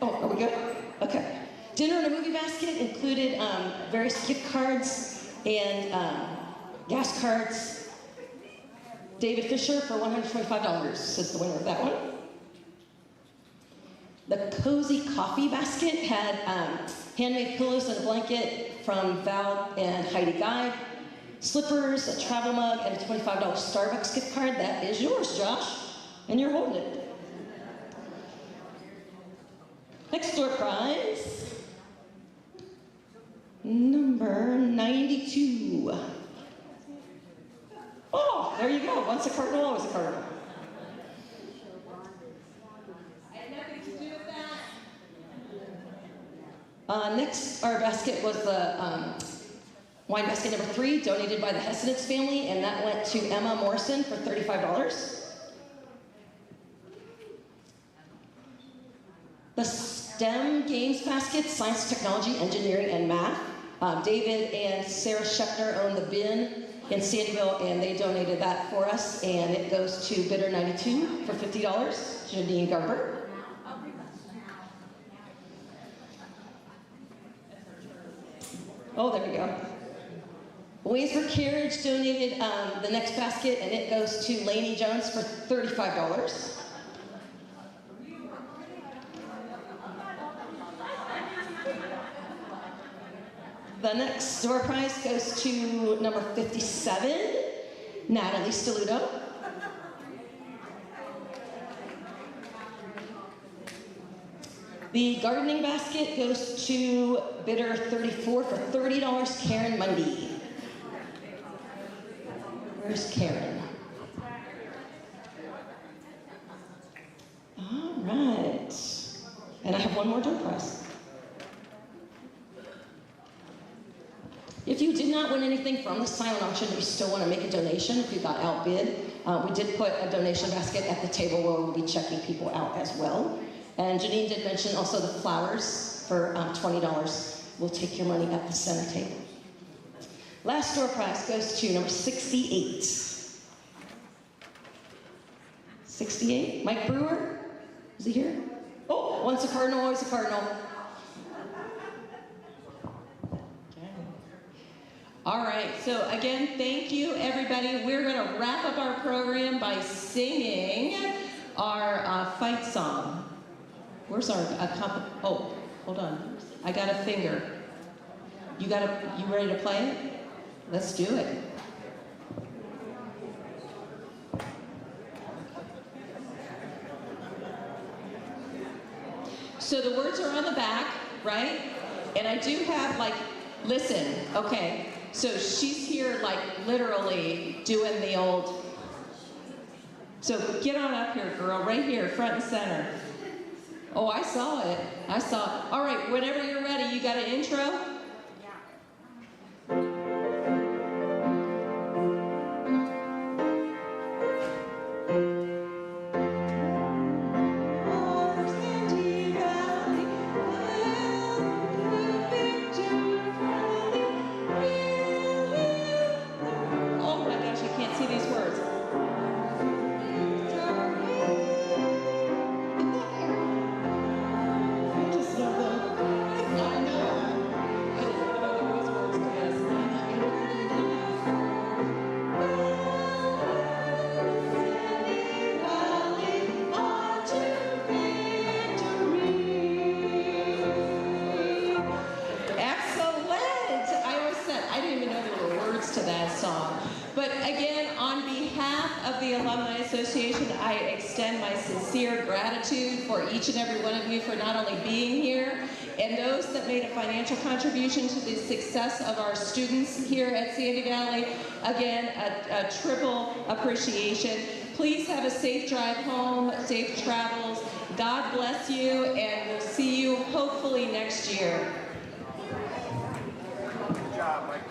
Oh, are we good? Okay. Dinner and a movie basket included various gift cards and gas cards. David Fisher for $125 is the winner of that one. The Cozy Coffee basket had handmade pillows and a blanket from Val and Heidi Guy, slippers, a travel mug, and a $25 Starbucks gift card. That is yours, Josh, and you're holding it. Next door prize, number 92. Oh, there you go. Once a cardinal, always a cardinal. I had nothing to do with that. Next, our basket was the wine basket number 3, donated by the Hessenitz family, and that went to Emma Morrison for $35. The STEM games basket, science, technology, engineering, and math. David and Sarah Schechner own the bin in Sandyville, and they donated that for us, and it goes to bidder 92 for $50, Janine Garber. Oh, there we go. Ways for Carriage donated the next basket, and it goes to Lainey Jones for $35. The next door prize goes to number 57, Natalie Saludo. The gardening basket goes to bidder 34 for $30, Karen Mundy. Where's Karen? All right. And I have one more door prize. If you did not win anything from the silent auction, you still want to make a donation if you got outbid. We did put a donation basket at the table where we'll be checking people out as well. And Janine did mention also the flowers for $20. We'll take your money at the center table. Last door prize goes to number 68. 68, Mike Brewer, is he here? Oh, once a cardinal, always a cardinal. All right, so again, thank you, everybody. We're going to wrap up our program by singing our fight song. Where's our oh, hold on. I got a finger. You ready to play it? Let's do it. So the words are on the back, right? And I do have listen, okay. So she's here literally doing the old. So get on up here, girl, right here, front and center. Oh, I saw it. All right, whenever you're ready, you got an intro? Oh my gosh, I can't see these words. To that song. But again, on behalf of the Alumni Association, I extend my sincere gratitude for each and every one of you for not only being here, and those that made a financial contribution to the success of our students here at Sandy Valley. Again, a triple appreciation. Please have a safe drive home, safe travels. God bless you, and we'll see you hopefully next year. Good job, Mike.